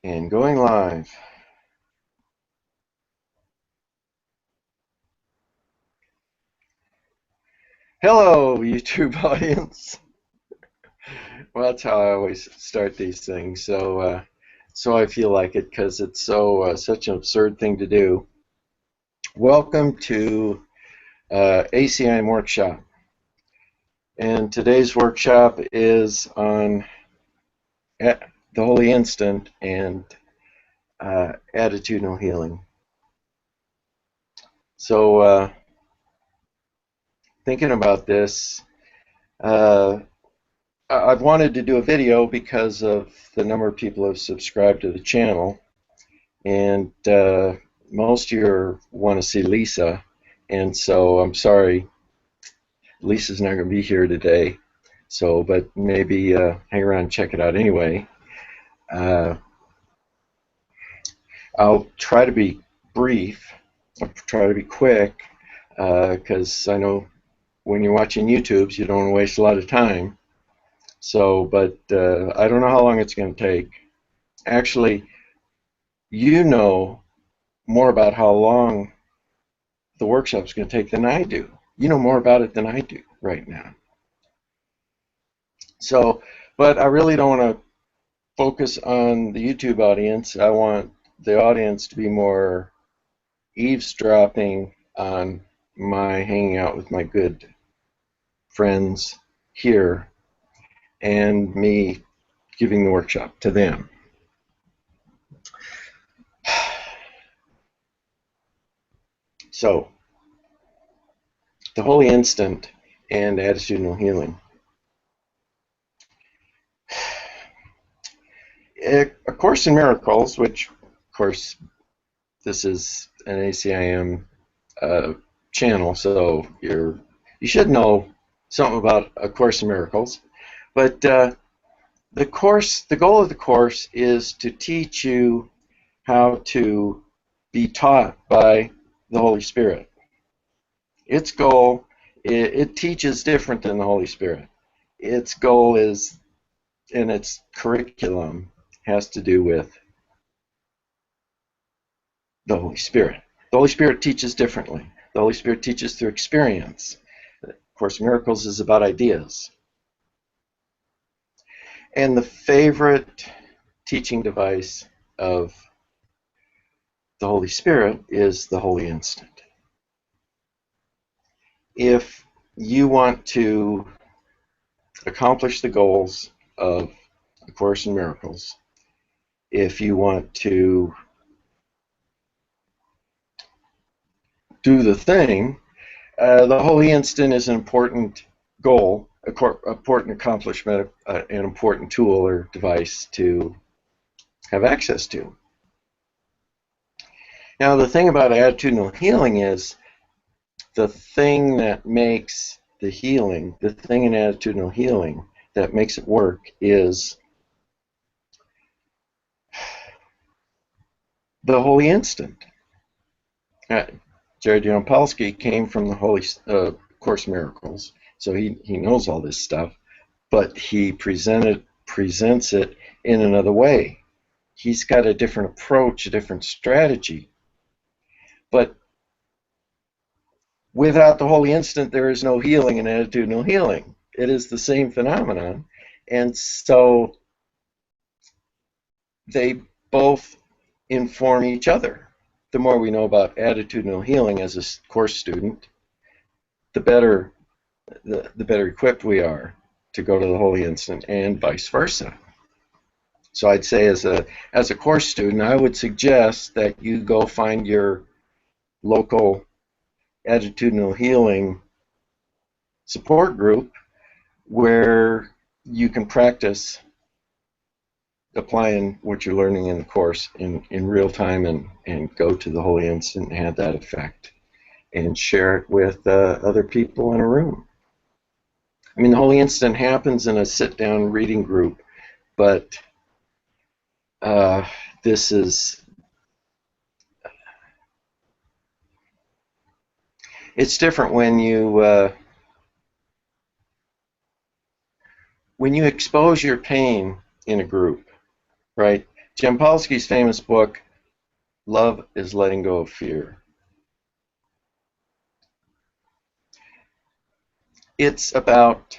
And going live. Hello, YouTube audience. Well, that's how I always start these things. So I feel like it because it's such an absurd thing to do. Welcome to ACIM Workshop. And today's workshop is on the Holy Instant and attitudinal healing. So thinking about this, uh, I've wanted to do a video because of the number of people who have subscribed to the channel, and most of you want to see Lisa, and so I'm sorry, Lisa's not going to be here today. So, but maybe hang around and check it out anyway. I'll try to be brief. I'll try to be quick because I know when you're watching YouTubes, you don't want to waste a lot of time. So, but I don't know how long it's going to take. Actually, you know more about how long the workshop's going to take than I do. You know more about it than I do right now. So, but I really don't want to focus on the YouTube audience. I want the audience to be more eavesdropping on my hanging out with my good friends here and me giving the workshop to them. So, the Holy Instant and attitudinal healing. A Course in Miracles, which, of course, this is an ACIM channel, so you should know something about A Course in Miracles. But the goal of the course is to teach you how to be taught by the Holy Spirit. Its goal, it teaches different than the Holy Spirit. Its goal is, and its curriculum has to do with the Holy Spirit. The Holy Spirit teaches differently. The Holy Spirit teaches through experience. Of Course in Miracles is about ideas. And the favorite teaching device of the Holy Spirit is the Holy Instant. If you want to accomplish the goals of A Course in Miracles, if you want to do the thing, the Holy Instant is an important goal, important accomplishment, an important tool or device to have access to. Now, the thing about attitudinal healing is the thing that makes the healing, the thing in attitudinal healing that makes it work is the Holy Instant. Jerry Jampolsky came from the Holy Course in Miracles, so he knows all this stuff, but he presents it in another way. He's got a different approach, a different strategy. But without the Holy Instant, there is no healing in attitudinal healing. It is the same phenomenon, and so they both inform each other. The more we know about attitudinal healing as a course student, the better equipped we are to go to the Holy Instant, and vice versa. So I'd say as a course student, I would suggest that you go find your local attitudinal healing support group where you can practice applying what you're learning in the course in real time and go to the Holy Instant and have that effect and share it with other people in a room. I mean, the Holy Instant happens in a sit-down reading group, but this is, it's different when you expose your pain in a group, right? Jampolsky's famous book, Love is Letting Go of Fear. It's about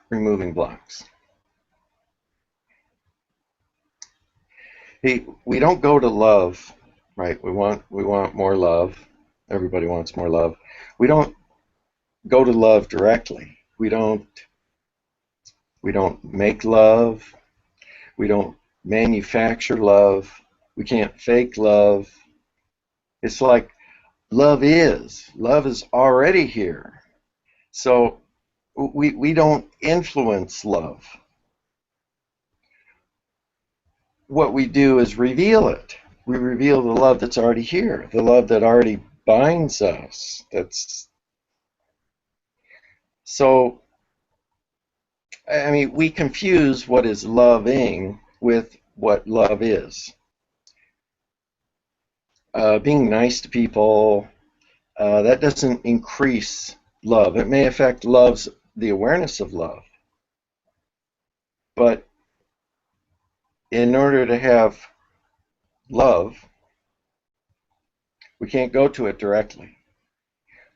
removing blocks. We don't go to love, right? We want more love. Everybody wants more love. We don't go to love directly. We don't make love. We don't manufacture love. We can't fake love. It's like love is. Love is already here. So we don't influence love. What we do is reveal it. We reveal the love that's already here, the love that already binds us. So, I mean, we confuse what is loving with what love is. Being nice to people, that doesn't increase love. It may affect the awareness of love. But in order to have love, we can't go to it directly.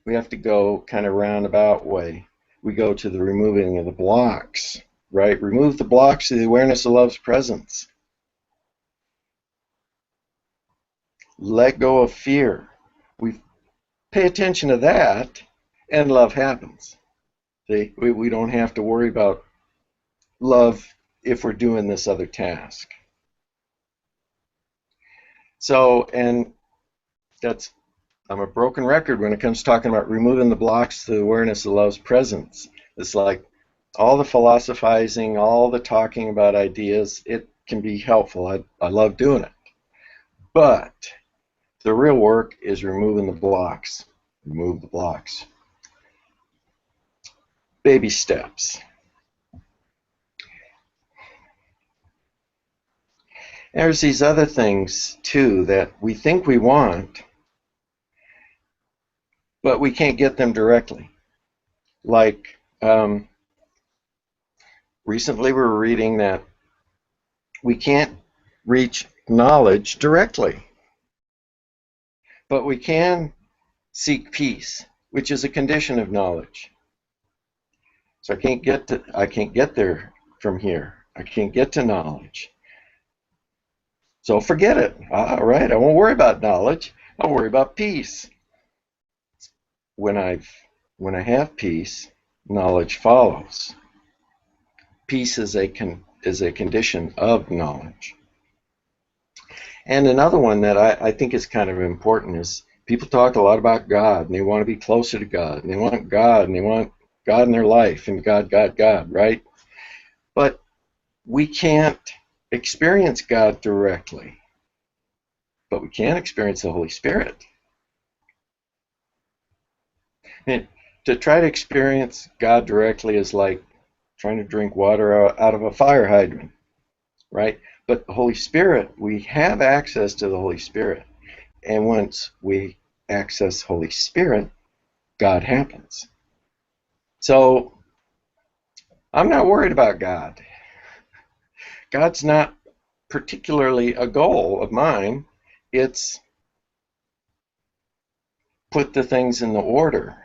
We have to go kind of roundabout way. We go to the removing of the blocks, right? Remove the blocks of the awareness of love's presence. Let go of fear. We pay attention to that, and love happens. See, we don't have to worry about love if we're doing this other task. So, and I'm a broken record when it comes to talking about removing the blocks to the awareness of love's presence. It's like all the philosophizing, all the talking about ideas, it can be helpful. I love doing it. But the real work is removing the blocks. Remove the blocks. Baby steps. There's these other things, too, that we think we want, but we can't get them directly. Like, recently we were reading that we can't reach knowledge directly, but we can seek peace, which is a condition of knowledge. So I can't get there from here. I can't get to knowledge. So forget it. All right, I won't worry about knowledge. I'll worry about peace. When I have peace, knowledge follows. Peace is a condition of knowledge. And another one that I think is kind of important is people talk a lot about God, and they want to be closer to God, and they want God, and they want God in their life, and God, right? But we can't experience God directly, but we can experience the Holy Spirit. And to try to experience God directly is like trying to drink water out of a fire hydrant, right? But the Holy Spirit, we have access to the Holy Spirit. And once we access Holy Spirit, God happens. So I'm not worried about God. God's not particularly a goal of mine. It's put the things in the order.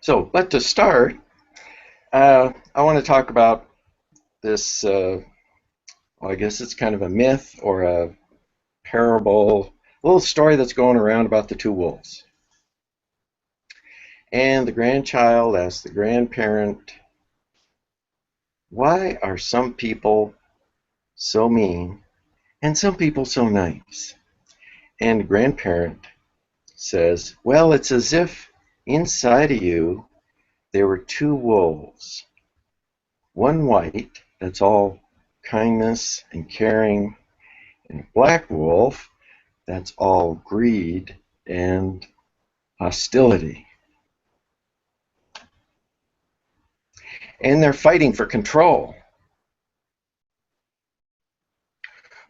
So, but to start, I want to talk about this, well, I guess it's kind of a myth or a parable, a little story that's going around about the two wolves. And the grandchild asks the grandparent, why are some people so mean and some people so nice? And the grandparent says, well, it's as if inside of you there were two wolves. One white, that's all kindness and caring, and a black wolf, that's all greed and hostility. and they're fighting for control.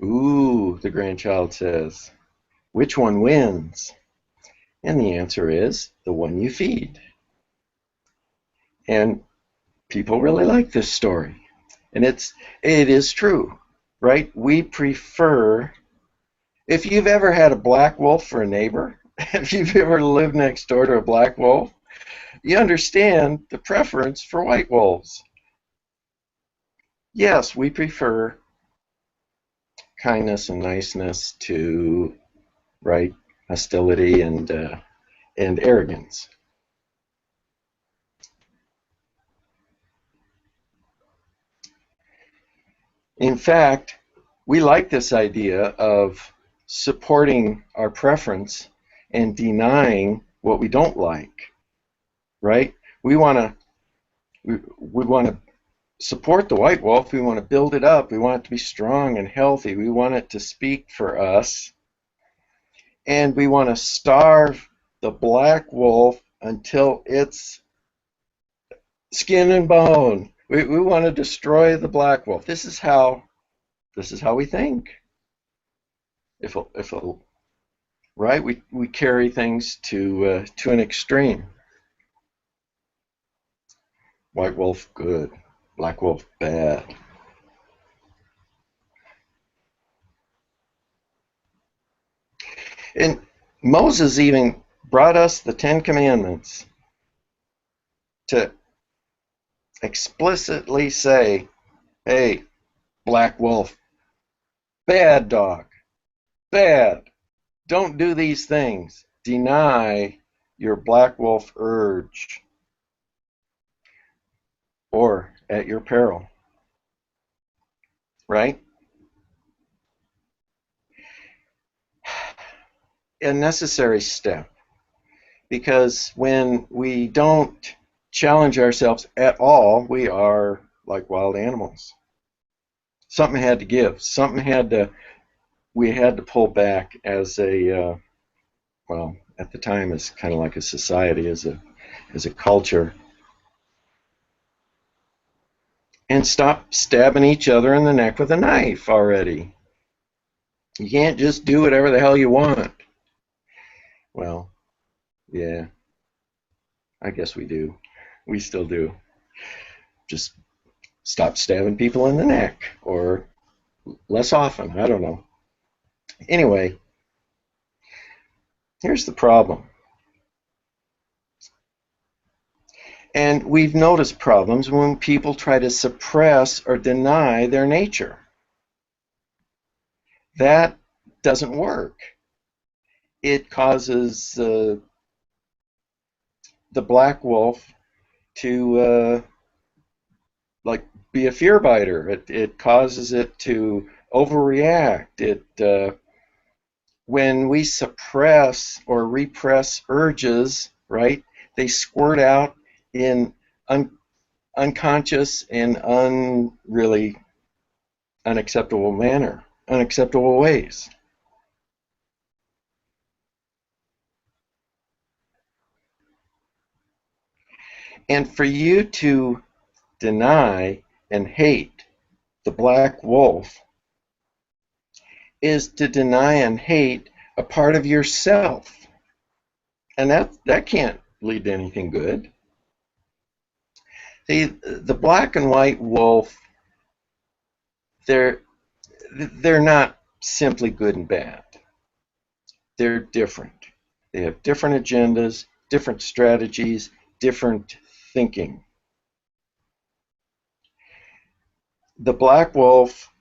Ooh, the grandchild says, which one wins? And the answer is the one you feed. And people really like this story. And it is true, right? We prefer, if you've ever had a black wolf for a neighbor, if you've ever lived next door to a black wolf, you understand the preference for white wolves. Yes, we prefer kindness and niceness to, right, hostility and arrogance. In fact, we like this idea of supporting our preference and denying what we don't like, right? We want to support the white wolf. We want to build it up. We want it to be strong and healthy. We want it to speak for us. And we want to starve the black wolf until it's skin and bone. We want to destroy the black wolf. This is how we think. Right, we carry things to an extreme. White wolf good, black wolf bad. And Moses even brought us the Ten Commandments to explicitly say, hey, black wolf, bad dog, bad. Don't do these things. Deny your black wolf urge, or at your peril. Right? A necessary step, because when we don't challenge ourselves at all, we are like wild animals. Something had to give. We had to pull back as a, well, at the time as kind of like a society, as a culture, and stop stabbing each other in the neck with a knife already. You can't just do whatever the hell you want. Well, yeah, I guess we do. We still do. Just stop stabbing people in the neck, or less often, I don't know. Anyway, here's the problem. And we've noticed problems when people try to suppress or deny their nature. That doesn't work. It causes the black wolf to like be a fear biter. It causes it to overreact. When we suppress or repress urges, right, they squirt out in unconscious and really unacceptable ways. And for you to deny and hate the black wolf is to deny and hate a part of yourself. And that can't lead to anything good. The black and white wolf, they're not simply good and bad. They're different. They have different agendas, different strategies, different thinking. The black wolf,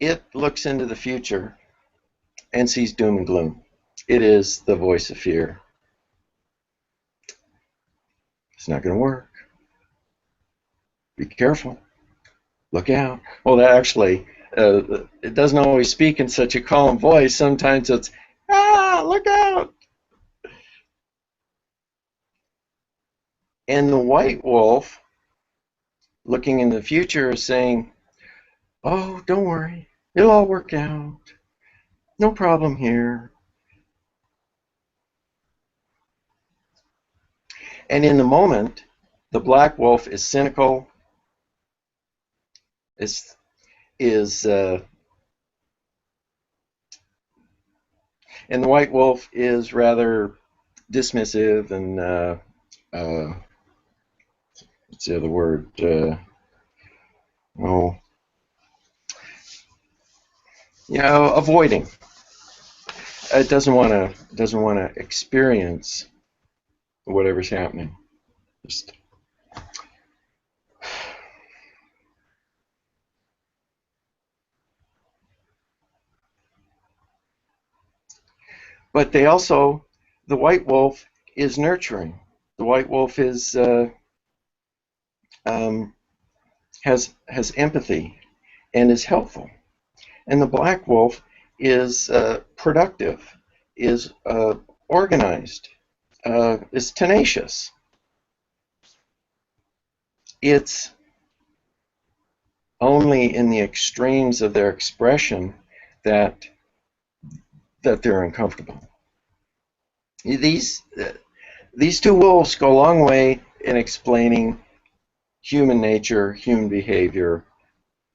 it looks into the future and sees doom and gloom. It is the voice of fear. It's not going to work. Be careful. Look out. Well, that actually, it doesn't always speak in such a calm voice. Sometimes it's, look out. And the white wolf, looking in the future, is saying, oh, don't worry. It'll all work out. No problem here. And in the moment, the black wolf is cynical, is and the white wolf is rather dismissive and what's the other word? Oh, avoiding. It doesn't want to experience whatever's happening. Just but they also, the white wolf is nurturing. The white wolf is has empathy and is helpful, and the black wolf is productive, is organized, is tenacious. It's only in the extremes of their expression that they're uncomfortable. These two wolves go a long way in explaining human nature, human behavior,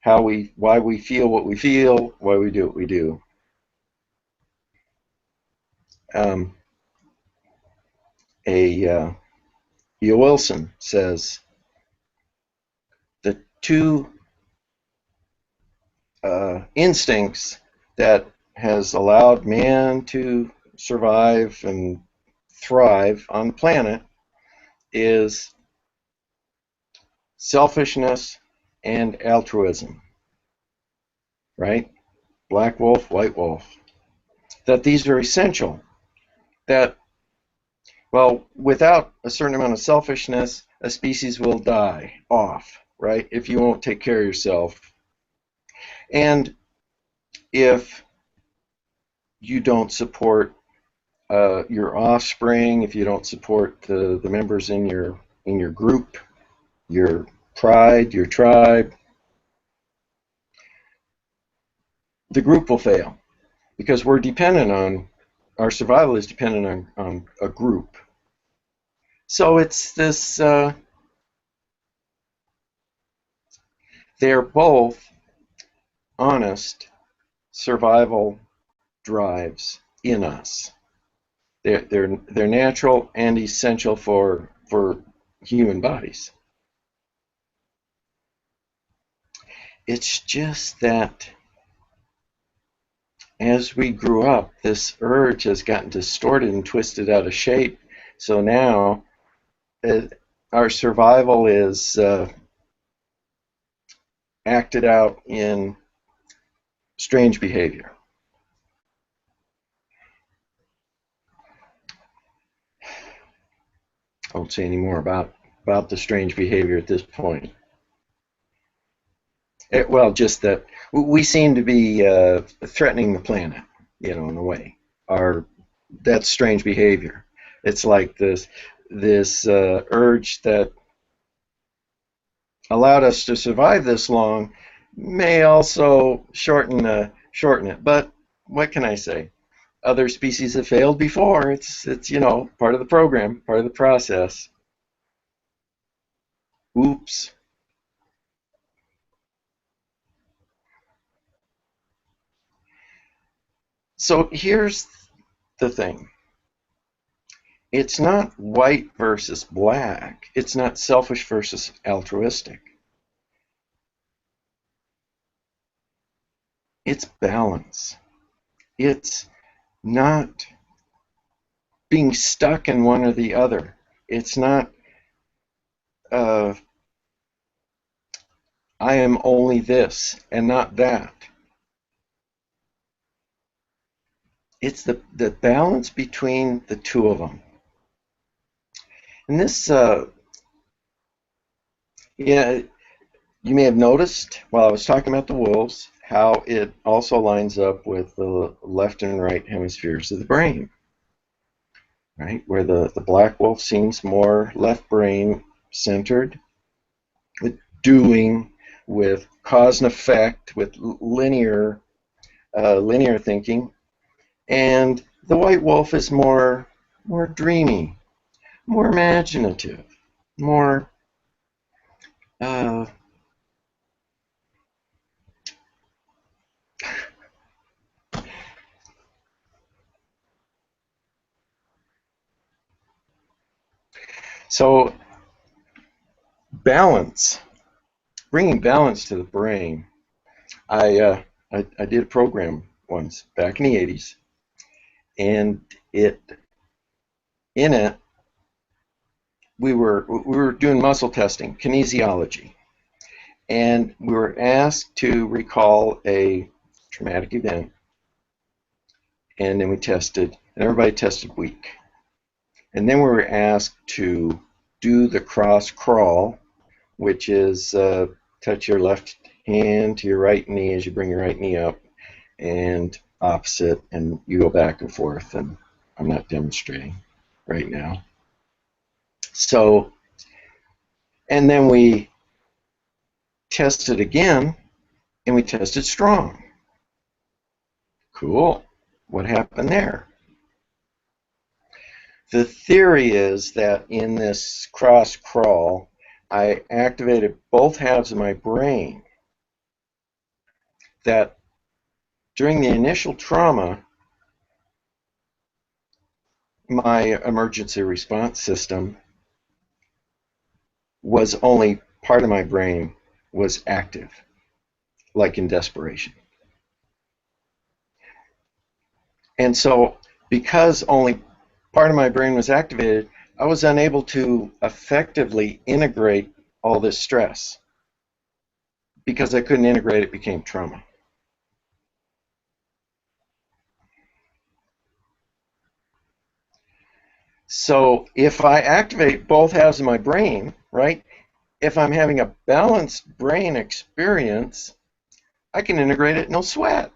why we feel what we feel, why we do what we do. E.O. Wilson says the two instincts that has allowed man to survive and thrive on the planet is selfishness and altruism, right? Black wolf, white wolf. That these are essential. That, well, without a certain amount of selfishness, a species will die off, right? If you won't take care of yourself. And if you don't support your offspring, if you don't support the members in your group, your pride, your tribe, the group will fail, because we're dependent on, our survival is dependent on a group. So it's this, they're both honest survival drives in us. They're natural and essential for human bodies. It's just that as we grew up, this urge has gotten distorted and twisted out of shape. So now our survival is acted out in strange behavior. I won't say any more about the strange behavior at this point. Well, just that we seem to be threatening the planet, in a way. That's strange behavior. It's like this urge that allowed us to survive this long may also shorten it. But what can I say? Other species have failed before. It's part of the program, part of the process. Oops. So here's the thing. It's not white versus black. It's not selfish versus altruistic. It's balance. It's not being stuck in one or the other. It's not I am only this and not that. It's the balance between the two of them. And this, you may have noticed while I was talking about the wolves how it also lines up with the left and right hemispheres of the brain, right? Where the black wolf seems more left brain centered, with doing, with cause and effect, with linear thinking, and the white wolf is more dreamy, more imaginative, more uh, so balance, bringing balance to the brain. I did a program once back in the 80s, and it in it we were doing muscle testing, kinesiology, and we were asked to recall a traumatic event, and then we tested, and everybody tested weak, and then we were asked to do the cross crawl, which is touch your left hand to your right knee as you bring your right knee up, and opposite, and you go back and forth. And I'm not demonstrating right now. So, and then we tested again, and we tested strong. Cool. What happened there? The theory is that in this cross crawl, I activated both halves of my brain. That during the initial trauma, my emergency response system was only part of my brain was active, like in desperation. And so, because only part of my brain was activated, I was unable to effectively integrate all this stress. Because I couldn't integrate it, became trauma. So if I activate both halves of my brain, right, if I'm having a balanced brain experience, I can integrate it no sweat.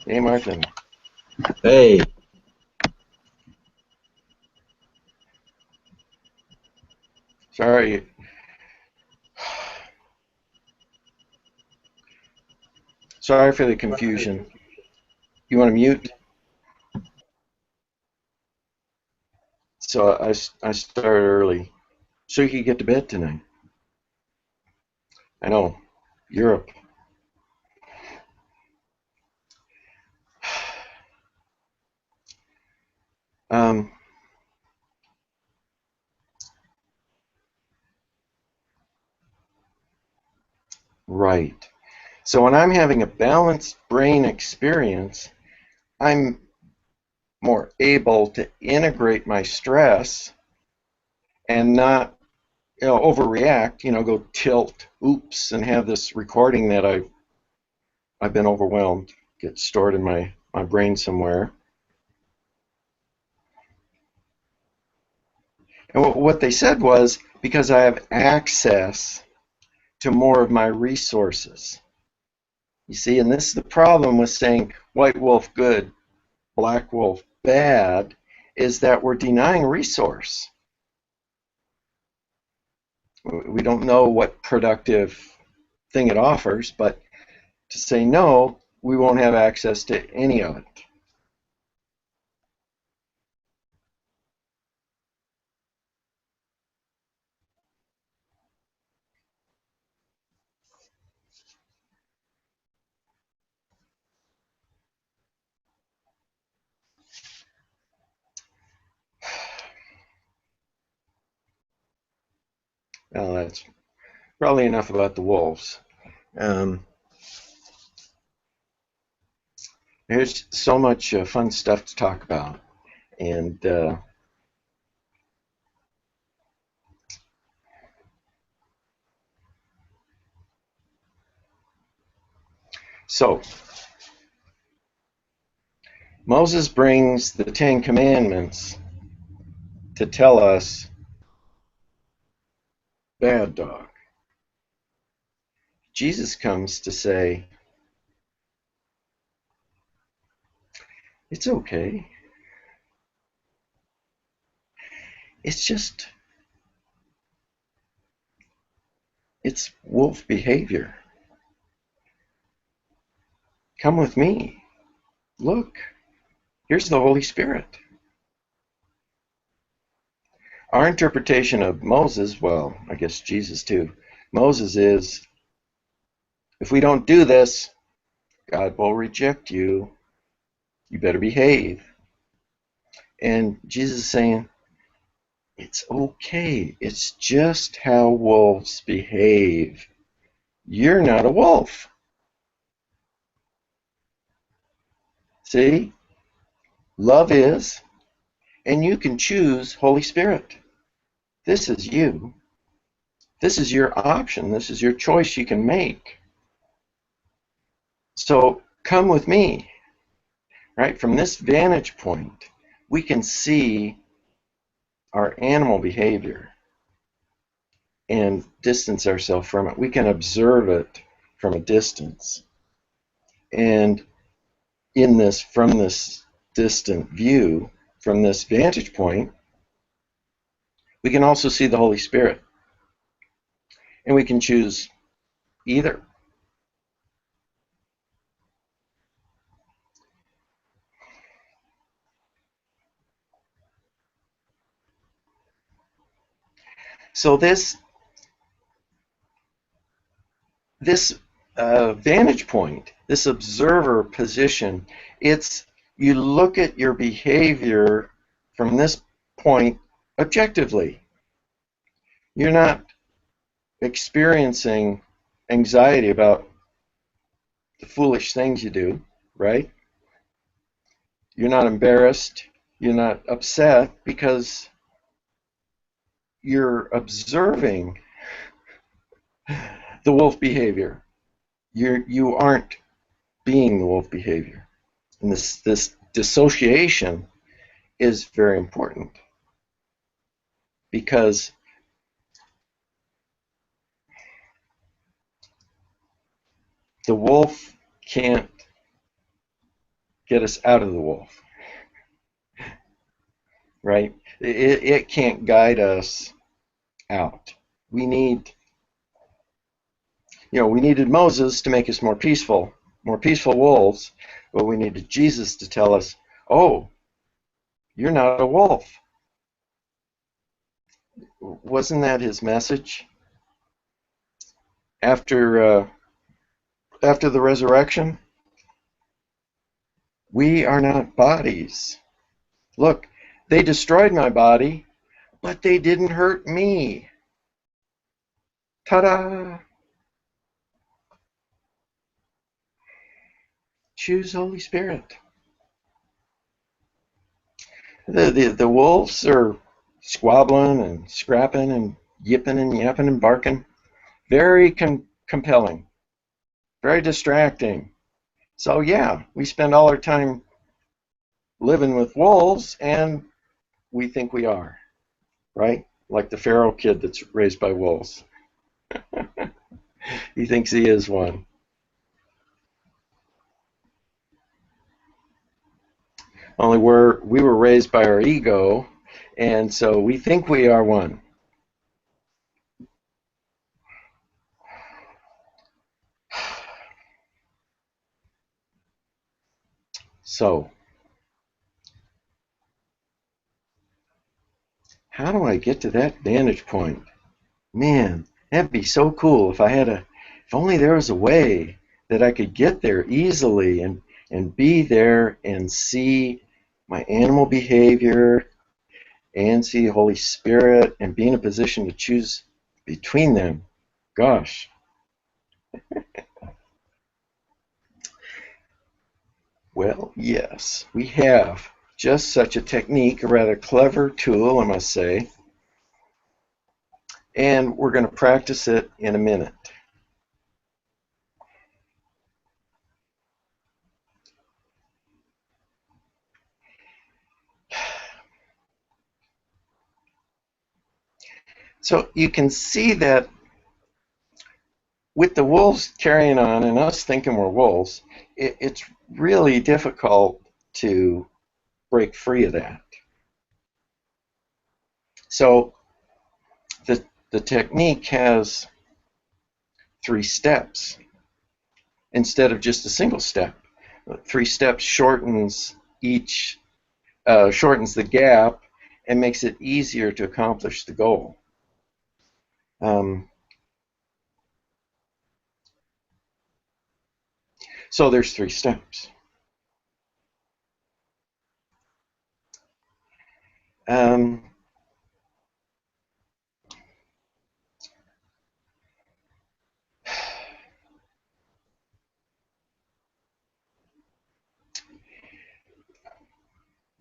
Hey, Martin. Hey, Sorry. Sorry for the confusion. You want to mute? So I started early so you could get to bed tonight. I know, Europe. Um, right. So when I'm having a balanced brain experience, I'm more able to integrate my stress and not, overreact, go tilt, oops, and have this recording that I've been overwhelmed get stored in my brain somewhere. And what they said was because I have access to more of my resources. You see, and this is the problem with saying white wolf good, black wolf bad, is that we're denying resource. We don't know what productive thing it offers, but to say no, we won't have access to any of it. Well, that's probably enough about the wolves. Um, there's so much fun stuff to talk about, and so Moses brings the Ten Commandments to tell us, bad dog. Jesus comes to say, it's okay. It's just, it's wolf behavior. Come with me. Look, here's the Holy Spirit. Our interpretation of Moses, well, I guess Jesus too, Moses is, if we don't do this, God will reject you. You better behave. And Jesus is saying, it's okay. It's just how wolves behave. You're not a wolf. See? Love is, and you can choose Holy Spirit. This is you. This is your option. This is your choice you can make. So come with me. Right? From this vantage point, we can see our animal behavior and distance ourselves from it. We can observe it from a distance. And from this distant view, from this vantage point, we can also see the Holy Spirit. And we can choose either. So this vantage point, this observer position, you look at your behavior from this point objectively. You're not experiencing anxiety about the foolish things you do, right? You're not embarrassed. You're not upset because you're observing the wolf behavior. You aren't being the wolf behavior. And this dissociation is very important because the wolf can't get us out of the wolf, right? It can't guide us out. We needed Moses to make us more peaceful wolves, but we needed Jesus to tell us, oh, you're not a wolf. Wasn't that his message? After the resurrection, we are not bodies. Look, they destroyed my body, but they didn't hurt me. Ta-da! Choose Holy Spirit. The wolves are squabbling and scrapping and yipping and yapping and barking. Very compelling. Very distracting. So yeah, we spend all our time living with wolves and we think we are, right? Like the Pharaoh kid that's raised by wolves. He thinks he is one. Only we were raised by our ego, and so we think we are one. So, how do I get to that vantage point? Man, that'd be so cool if only there was a way that I could get there easily and be there and see my animal behavior and see the Holy Spirit and be in a position to choose between them. Gosh. Well, yes, we have just such a technique, a rather clever tool, I must say, and we're going to practice it in a minute. So you can see that with the wolves carrying on and us thinking we're wolves, it's really difficult to break free of that. So the technique has 3 steps instead of just a single step. 3 steps shortens shortens the gap and makes it easier to accomplish the goal. So there's 3 steps.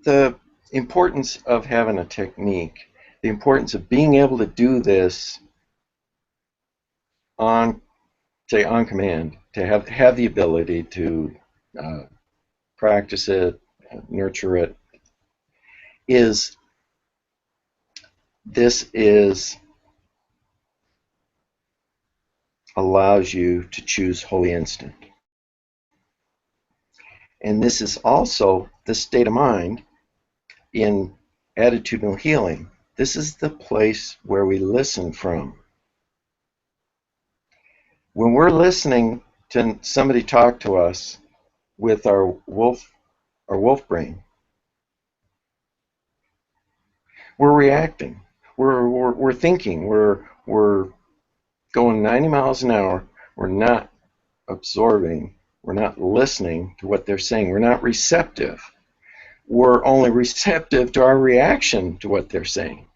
The importance of having a technique, the importance of being able to do this on command, to have the ability to practice it, nurture it, allows you to choose holy instant. And this is also the state of mind in attitudinal healing. This is the place where we listen from. When we're listening to somebody talk to us with our wolf brain, we're reacting. We're thinking. We're going 90 miles an hour. We're not absorbing. We're not listening to what they're saying. We're not receptive. We're only receptive to our reaction to what they're saying.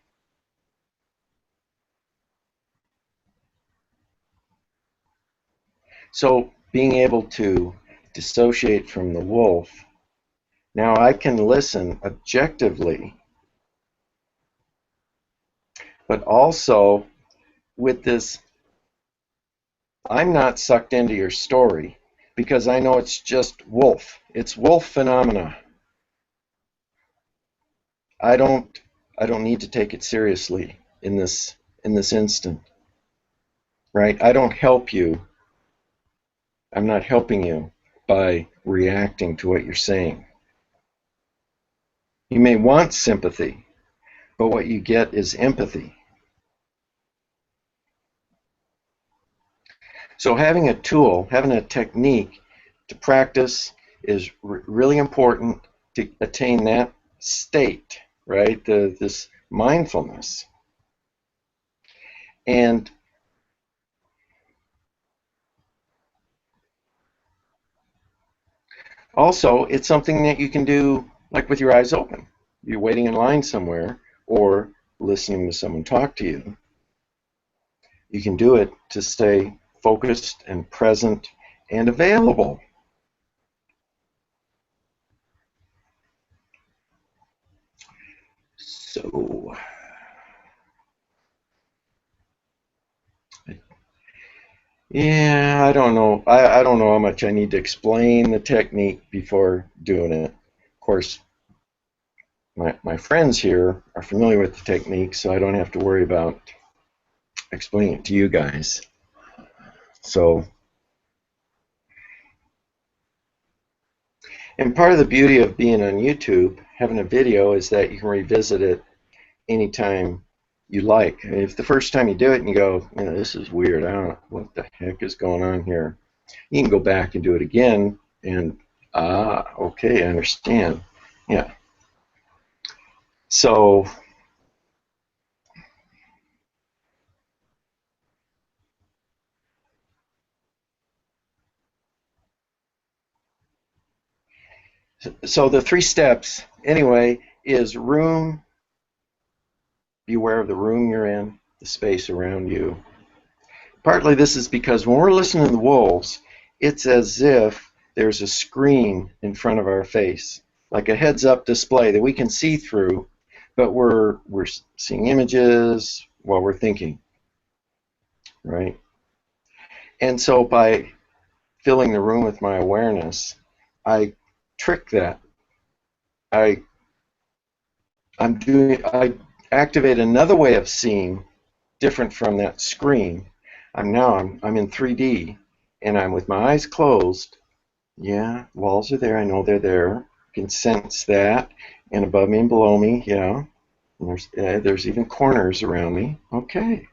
So being able to dissociate from the wolf, now I can listen objectively, but also with this, I'm not sucked into your story because I know it's just wolf. It's wolf phenomena. I don't need to take it seriously in this instant, right? I don't help you. I'm not helping you by reacting to what you're saying. You may want sympathy, but what you get is empathy. So having a tool, having a technique to practice is really important to attain that state, right? This mindfulness. And also, it's something that you can do like with your eyes open. You're waiting in line somewhere or listening to someone talk to you. You can do it to stay focused and present and available. So, yeah, I don't know. I don't know how much I need to explain the technique before doing it. Of course, my friends here are familiar with the technique, so I don't have to worry about explaining it to you guys. So, and part of the beauty of being on YouTube, having a video, is that you can revisit it anytime you like. If the first time you do it and you go, this is weird, I don't know what the heck is going on here, you can go back and do it again and, okay, I understand. Yeah. So, the 3 steps, anyway, is room, be aware of the room you're in, the space around you. Partly this is because when we're listening to the wolves, it's as if there's a screen in front of our face, like a heads-up display that we can see through, but we're seeing images while we're thinking, right? And so by filling the room with my awareness, I trick that. I activate another way of seeing different from that screen. I'm in 3D, and I'm with my eyes closed. Yeah, walls are there. I know they're there. I can sense that. And above me and below me, yeah. And there's even corners around me. Okay.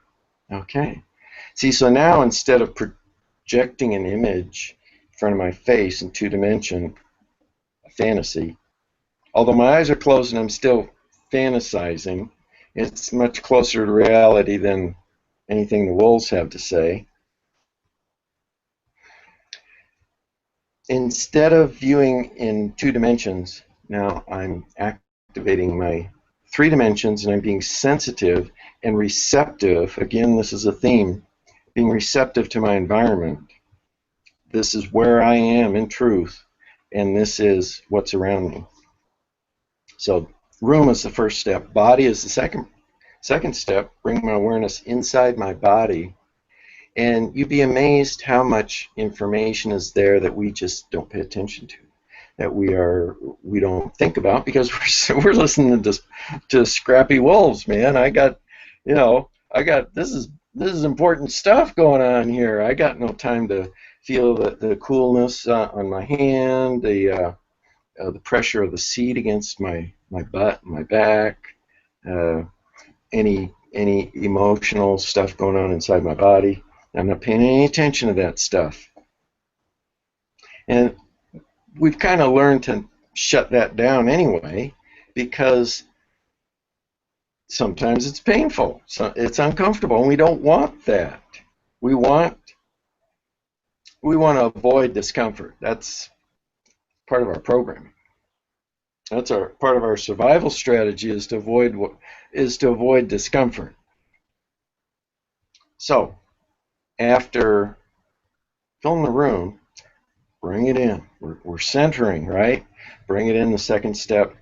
See, so now instead of projecting an image in front of my face in 2 dimension, fantasy. Although my eyes are closed and I'm still fantasizing, it's much closer to reality than anything the wolves have to say. Instead of viewing in 2 dimensions, now I'm activating my 3 dimensions and I'm being sensitive and receptive. Again, this is a theme, being receptive to my environment. This is where I am in truth, and this is what's around me. So room is the first step. Body is the second step. Bring my awareness inside my body. And you'd be amazed how much information is there that we just don't pay attention to, that we don't think about because we're listening to scrappy wolves, man. This is important stuff going on here. I got no time to feel the coolness on my hand, the pressure of the seat against my butt, my back, any emotional stuff going on inside my body. I'm not paying any attention to that stuff. And we've kind of learned to shut that down anyway, because sometimes it's painful, so it's uncomfortable, and we don't want that. We want to avoid discomfort. That's part of our programming. That's part of our survival strategy, is to avoid discomfort. So after filling the room, bring it in. We're centering, right? Bring it in, the second step,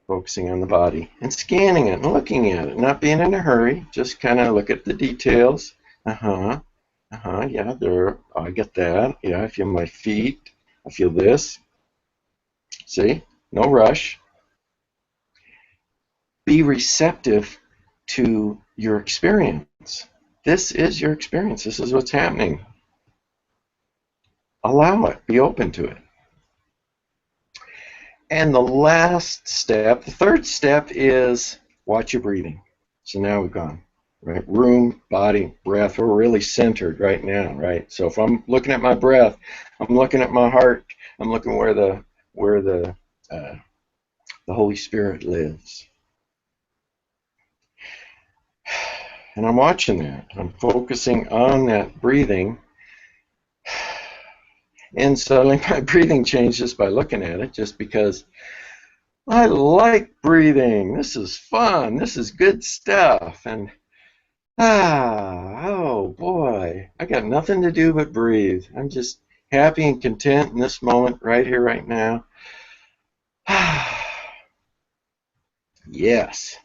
focusing on the body and scanning it and looking at it, not being in a hurry, just kind of look at the details. Yeah, there, I get that. Yeah, I feel my feet. I feel this. See? No rush. Be receptive to your experience. This is your experience. This is what's happening. Allow it. Be open to it. And the last step, the third step, is watch your breathing. So now we've gone, right? Room, body, breath. We're really centered right now, right? So if I'm looking at my breath, I'm looking at my heart. I'm looking where the Holy Spirit lives. And I'm watching that. I'm focusing on that breathing. And suddenly my breathing changed just by looking at it, just because I like breathing. This is fun. This is good stuff. And oh boy, I got nothing to do but breathe. I'm just happy and content in this moment right here, right now. Yes.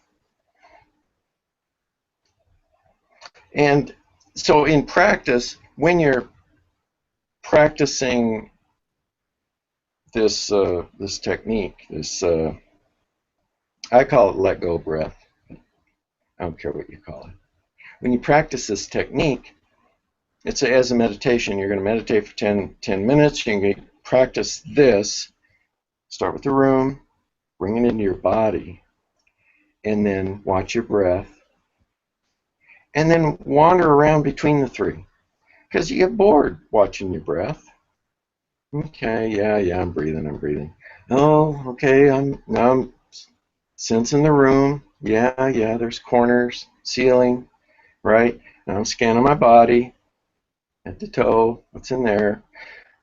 And so in practice, when you're practicing this technique, I call it let go breath. I don't care what you call it. When you practice this technique, it's as a meditation. You're going to meditate for 10 minutes. You're going to practice this. Start with the room, bring it into your body, and then watch your breath. And then wander around between the three, because you get bored watching your breath. Okay, yeah, I'm breathing. Oh, okay, now I'm sensing the room. Yeah, there's corners, ceiling, right? Now I'm scanning my body, head to toe, what's in there.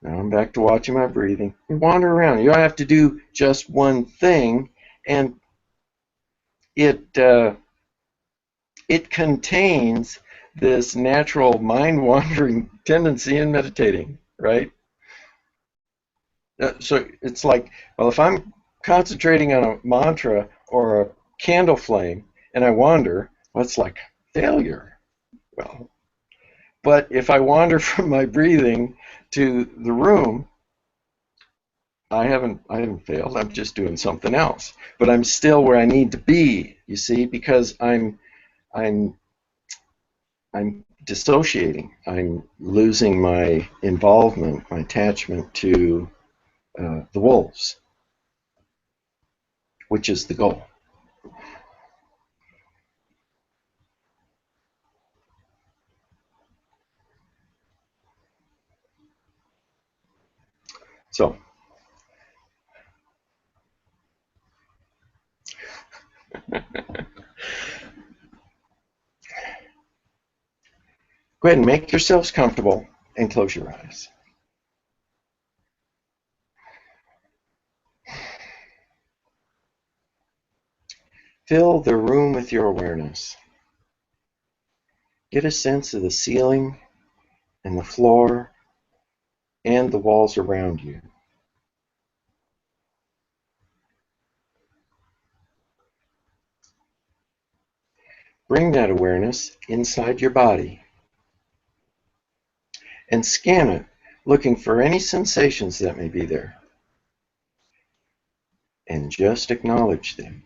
Now I'm back to watching my breathing. You wander around. You don't have to do just one thing, and it contains this natural mind-wandering tendency in meditating, right? So it's like, well, if I'm concentrating on a mantra or a candle flame and I wander, well, it's like failure. Well, but if I wander from my breathing to the room, I haven't failed. I'm just doing something else, but I'm still where I need to be. You see, because I'm dissociating. I'm losing my involvement, my attachment to the wolves, which is the goal. So Go ahead and make yourselves comfortable and close your eyes. Fill the room with your awareness. Get a sense of the ceiling and the floor and the walls around you. Bring that awareness inside your body and scan it, looking for any sensations that may be there. And just acknowledge them.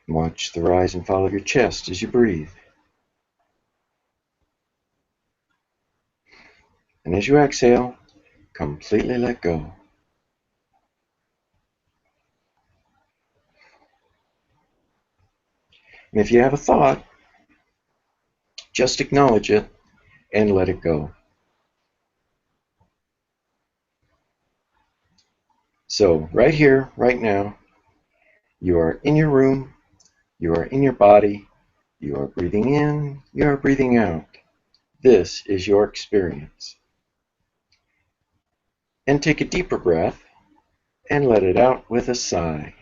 Watch the rise and fall of your chest as you breathe. And as you exhale, completely let go. And if you have a thought, just acknowledge it and let it go. So right here, right now, you are in your room, you are in your body, you are breathing in, you are breathing out. This is your experience. And take a deeper breath and let it out with a sigh.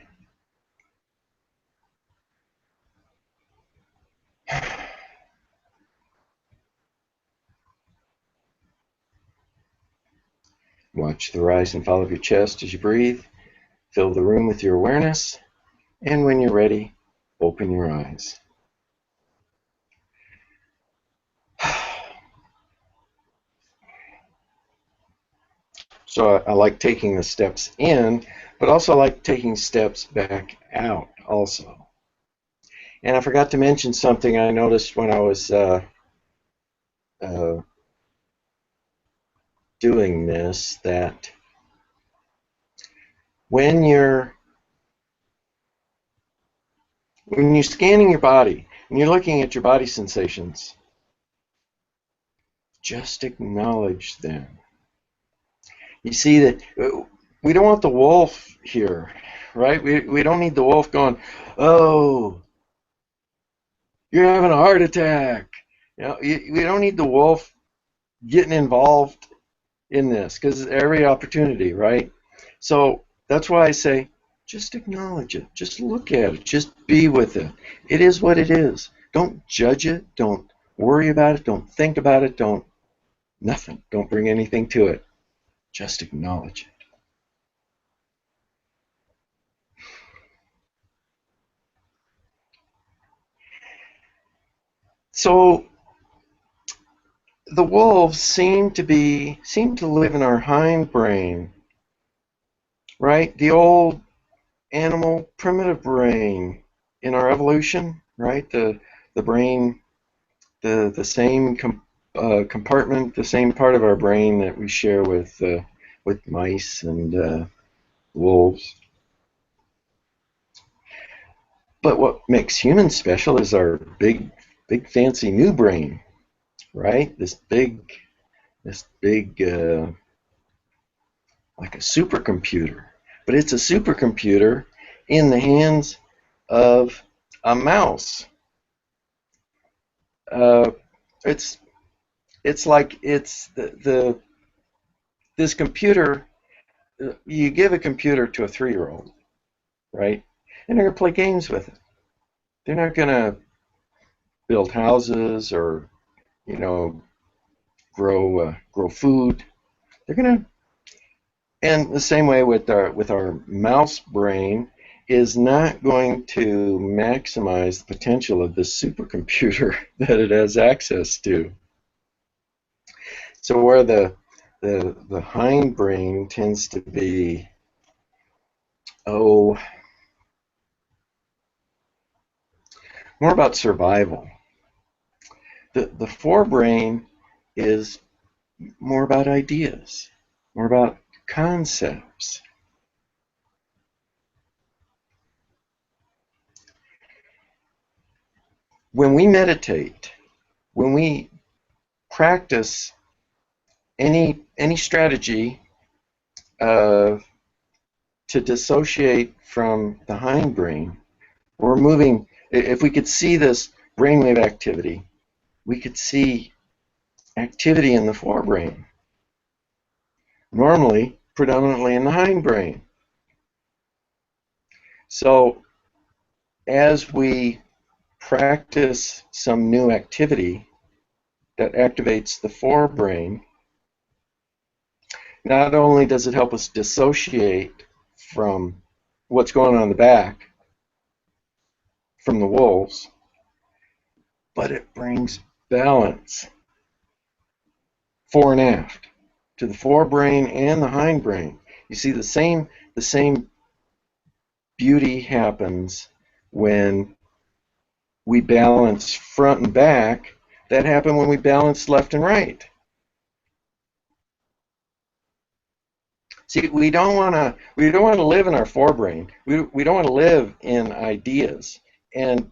Watch the rise and fall of your chest as you breathe. Fill the room with your awareness. And when you're ready, open your eyes. So I like taking the steps in, but also like taking steps back out also. And I forgot to mention something I noticed when I was doing this, that when you're scanning your body and you're looking at your body sensations, just acknowledge them. You see that we don't want the wolf here, right? We don't need the wolf going, oh, you're having a heart attack. You know, we don't need the wolf getting involved in this, because every opportunity, right? So that's why I say, just acknowledge it. Just look at it. Just be with it. It is what it is. Don't judge it. Don't worry about it. Don't think about it. Nothing. Don't bring anything to it. Just acknowledge it. So the wolves seem to live in our hindbrain, right? The old animal primitive brain in our evolution, right? The brain, the same compartment, the same part of our brain that we share with mice and wolves. But what makes humans special is our big fancy new brain, right? This big like a supercomputer. But it's a supercomputer in the hands of a mouse. It's like it's this computer. You give a computer to a 3-year-old, right? And they're gonna play games with it. They're not gonna build houses or, you know, grow food. They're gonna, and the same way with our mouse brain is not going to maximize the potential of this supercomputer that it has access to. So where the hindbrain tends to be, more about survival. The forebrain is more about ideas, more about concepts. When we meditate, when we practice any strategy to dissociate from the hindbrain, we're moving. If we could see this brainwave activity, we could see activity in the forebrain, normally predominantly in the hindbrain. So as we practice some new activity that activates the forebrain, not only does it help us dissociate from what's going on in the back, from the wolves, but it brings balance fore and aft to the forebrain and the hindbrain. You see, the same beauty happens when we balance front and back. That happened when we balance left and right. See, we don't want to live in our forebrain. We don't want to live in ideas and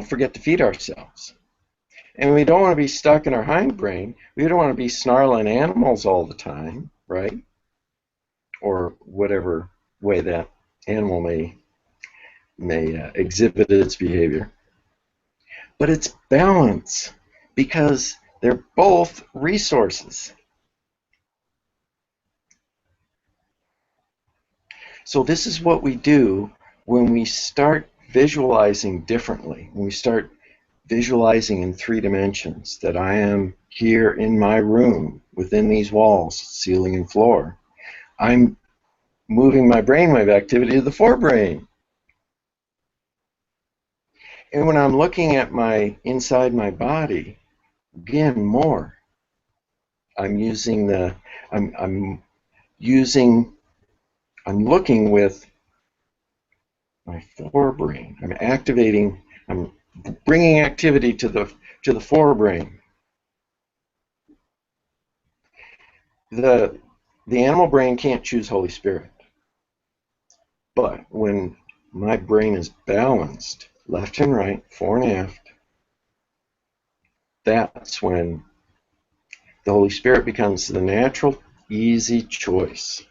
forget to feed ourselves. And we don't want to be stuck in our hindbrain. We don't want to be snarling animals all the time, right? Or whatever way that animal may exhibit its behavior. But it's balance, because they're both resources. So this is what we do when we start visualizing differently, when we start visualizing in 3 dimensions, that I am here in my room within these walls, ceiling and floor. I'm moving my brainwave activity to the forebrain. And when I'm looking at inside my body, again, more, I'm looking with my forebrain. I'm bringing activity to the forebrain. The animal brain can't choose Holy Spirit. But when my brain is balanced, left and right, fore and aft, that's when the Holy Spirit becomes the natural, easy choice.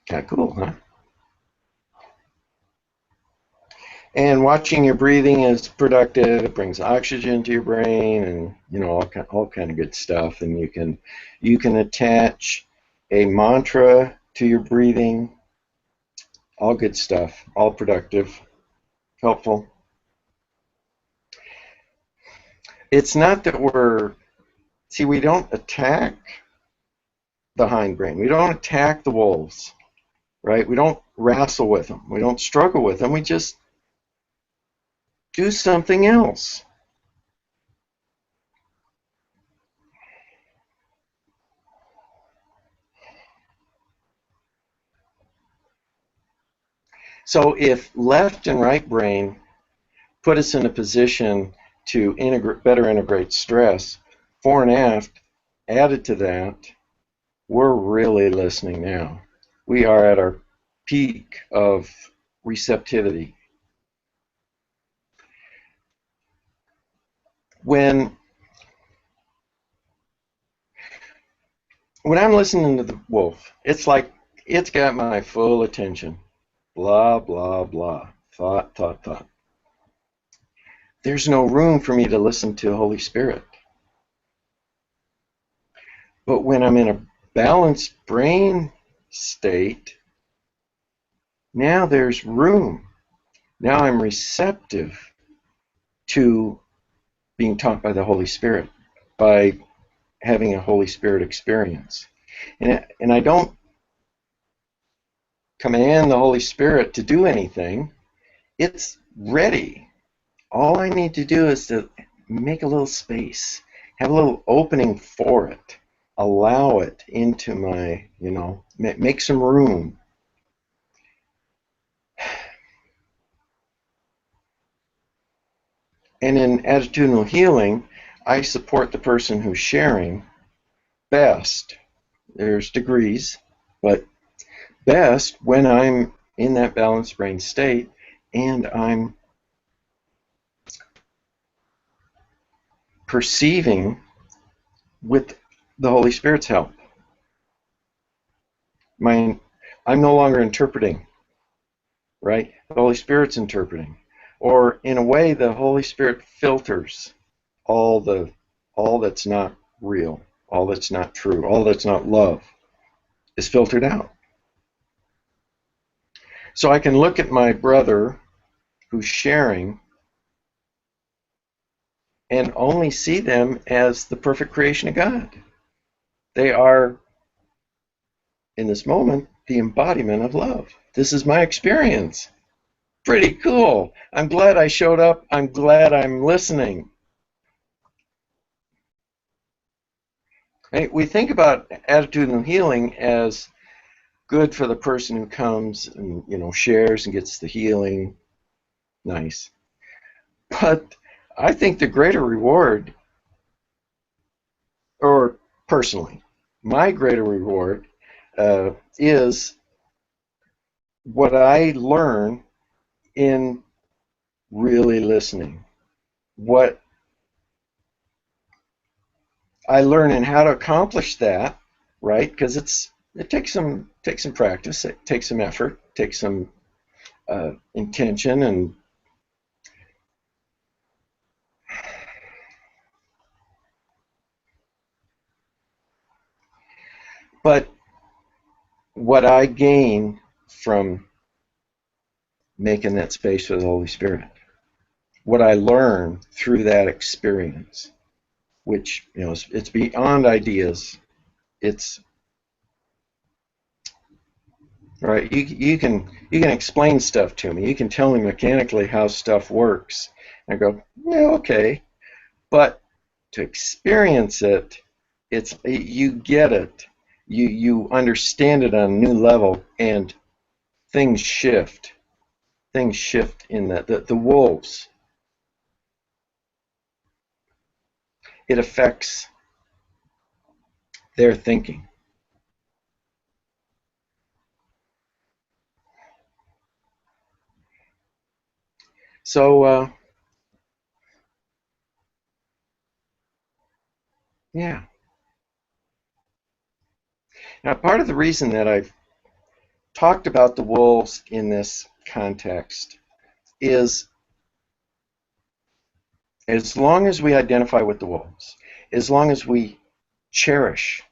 Kind of cool, huh? And watching your breathing is productive. It brings oxygen to your brain, and all kind of good stuff. And you can attach a mantra to your breathing. All good stuff. All productive, helpful. It's not that we don't attack the hindbrain. We don't attack the wolves, right? We don't wrestle with them. We don't struggle with them. We just do something else. So if left and right brain put us in a position to better integrate stress, fore and aft added to that, we're really listening now. We are at our peak of receptivity. When I'm listening to the wolf, it's like it's got my full attention. Blah, blah, blah. Thought, thought, thought. There's no room for me to listen to Holy Spirit. But when I'm in a balanced brain state, now there's room. Now I'm receptive to being taught by the Holy Spirit, by having a Holy Spirit experience. And I don't command the Holy Spirit to do anything. It's ready. All I need to do is to make a little space, have a little opening for it, allow it into my, make some room. And in attitudinal healing, I support the person who's sharing best. There's degrees, but best when I'm in that balanced brain state, and I'm perceiving with the Holy Spirit's help. I'm no longer interpreting, right? The Holy Spirit's interpreting. Or in a way, the Holy Spirit filters all that's not real, all that's not true, all that's not love is filtered out. So I can look at my brother who's sharing and only see them as the perfect creation of God. They are, in this moment, the embodiment of love. This is my experience. Pretty cool. I'm glad I showed up. I'm glad I'm listening. Hey, we think about attitudinal healing as good for the person who comes and shares and gets the healing. Nice. But I think the greater reward, or personally, my greater reward is what I learn in really listening. What I learn in how to accomplish that, right? Because it takes some practice, it takes some effort, it takes some intention, but what I gain from making that space for the Holy Spirit, what I learn through that experience, which it's beyond ideas. It's right. You can explain stuff to me. You can tell me mechanically how stuff works. I go, yeah, okay. But to experience it, you get it. You understand it on a new level, and things shift. Things shift in that. The wolves, it affects their thinking. So, yeah. Now, part of the reason that I've talked about the wolves in this context is, as long as we identify with the wolves, as long as we cherish,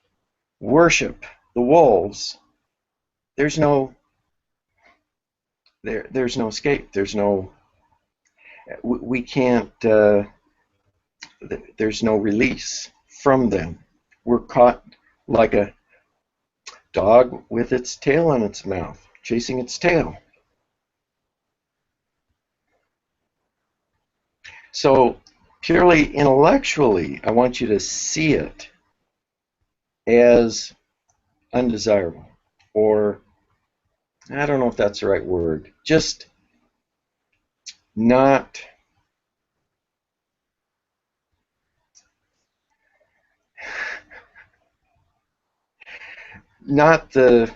worship the wolves, there's no escape. We can't. There's no release from them. We're caught like a dog with its tail in its mouth, chasing its tail. So purely intellectually, I want you to see it as undesirable, or I don't know if that's the right word, just not the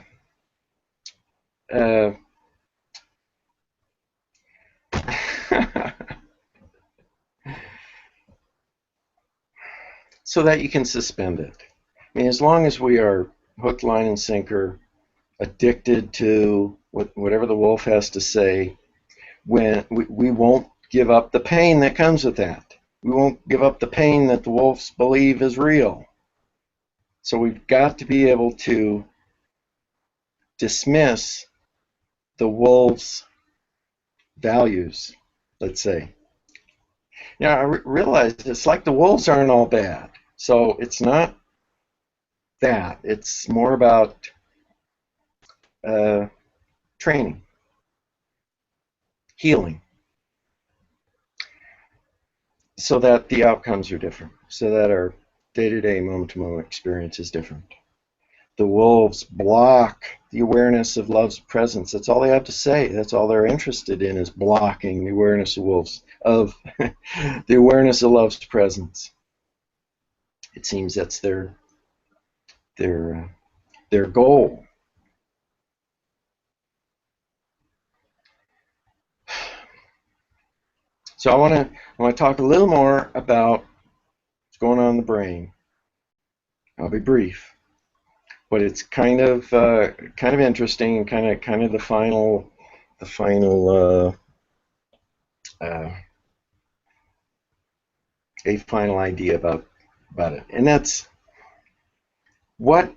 so that you can suspend it. I mean, as long as we are hook, line, and sinker, addicted to whatever the wolf has to say, when we won't give up the pain that comes with that. We won't give up the pain that the wolves believe is real. So we've got to be able to dismiss the wolves' values, let's say. Now, I realize it's like the wolves aren't all bad. So it's not that. It's more about training, healing, so that the outcomes are different, so that our day-to-day, moment-to-moment experience is different. The wolves block the awareness of love's presence. That's all they have to say. That's all they're interested in, is blocking the awareness of the awareness of love's presence. It seems that's their goal. So I want to talk a little more about what's going on in the brain. I'll be brief, but it's kind of interesting, and kind of the final uh, a final idea about it, and that's what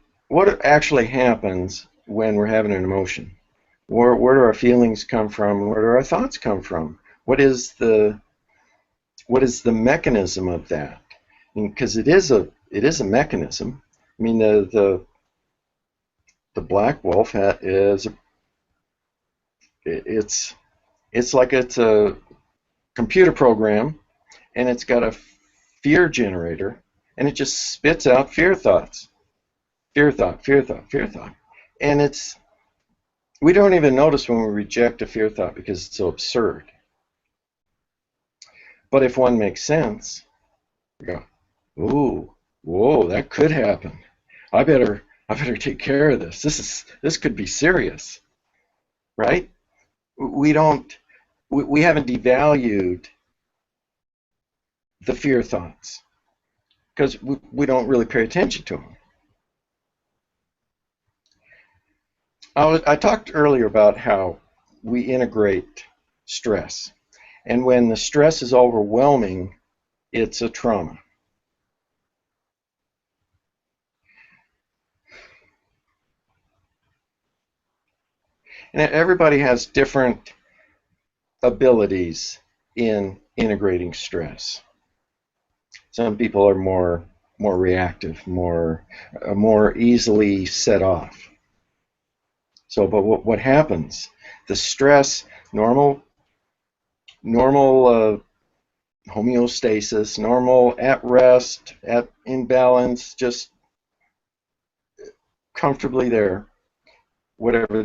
actually happens when we're having an emotion. Where do our feelings come from? Where do our thoughts come from? What is the mechanism of that? Because it is a mechanism. I mean, the black wolf is it's like it's a computer program, and it's got a fear generator, and it just spits out fear thoughts, fear thought, fear thought, fear thought, and we don't even notice when we reject a fear thought because it's so absurd. But if one makes sense, we go, ooh, whoa, that could happen. I better take care of this. This could be serious, right? We don't we haven't devalued the fear thoughts because we don't really pay attention to them. I talked earlier about how we integrate stress, and when the stress is overwhelming, it's a trauma. And everybody has different abilities in integrating stress. Some people are more reactive, more easily set off. So, but what happens? The stress, normal homeostasis, normal at rest, in balance, just comfortably there. Whatever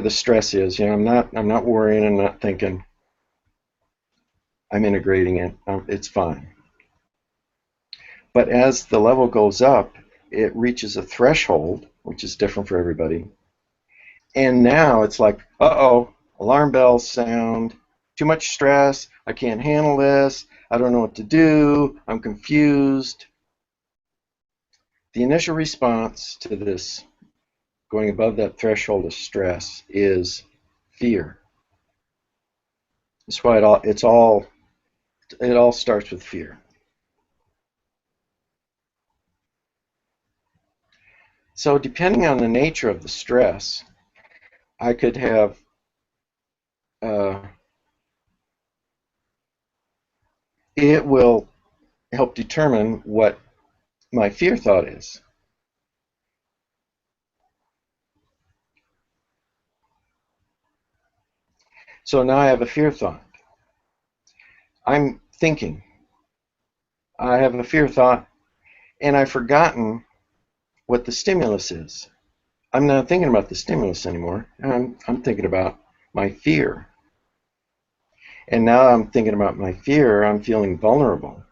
the stress is, I'm not worrying. I'm not thinking. I'm integrating it. It's fine. But as the level goes up, it reaches a threshold, which is different for everybody. And now it's like, uh-oh, alarm bells sound, too much stress, I can't handle this, I don't know what to do, I'm confused. The initial response to this, going above that threshold of stress, is fear. That's why it all starts with fear. So depending on the nature of the stress, I could have it will help determine what my fear thought is. So now I have a fear thought. I'm thinking. I have a fear thought, and I've forgotten what the stimulus is. I'm not thinking about the stimulus anymore. I'm thinking about my fear. And now I'm thinking about my fear. I'm feeling vulnerable.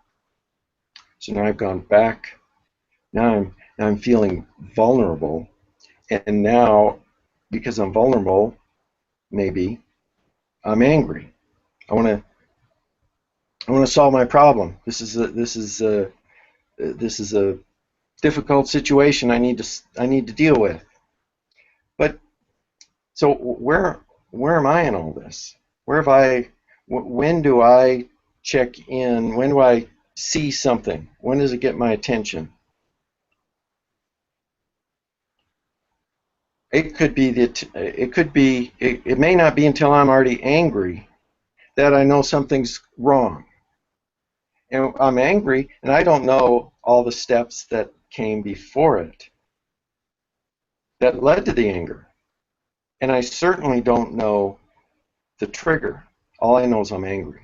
So now I've gone back. Now I'm feeling vulnerable. And now, because I'm vulnerable, maybe I'm angry. I want to solve my problem. This is a difficult situation I need to deal with. But so where am I in all this? When do I check in? When do I see something? When does it get my attention? It may not be until I'm already angry that I know something's wrong. And I'm angry, and I don't know all the steps that came before it that led to the anger. And I certainly don't know the trigger. All I know is I'm angry.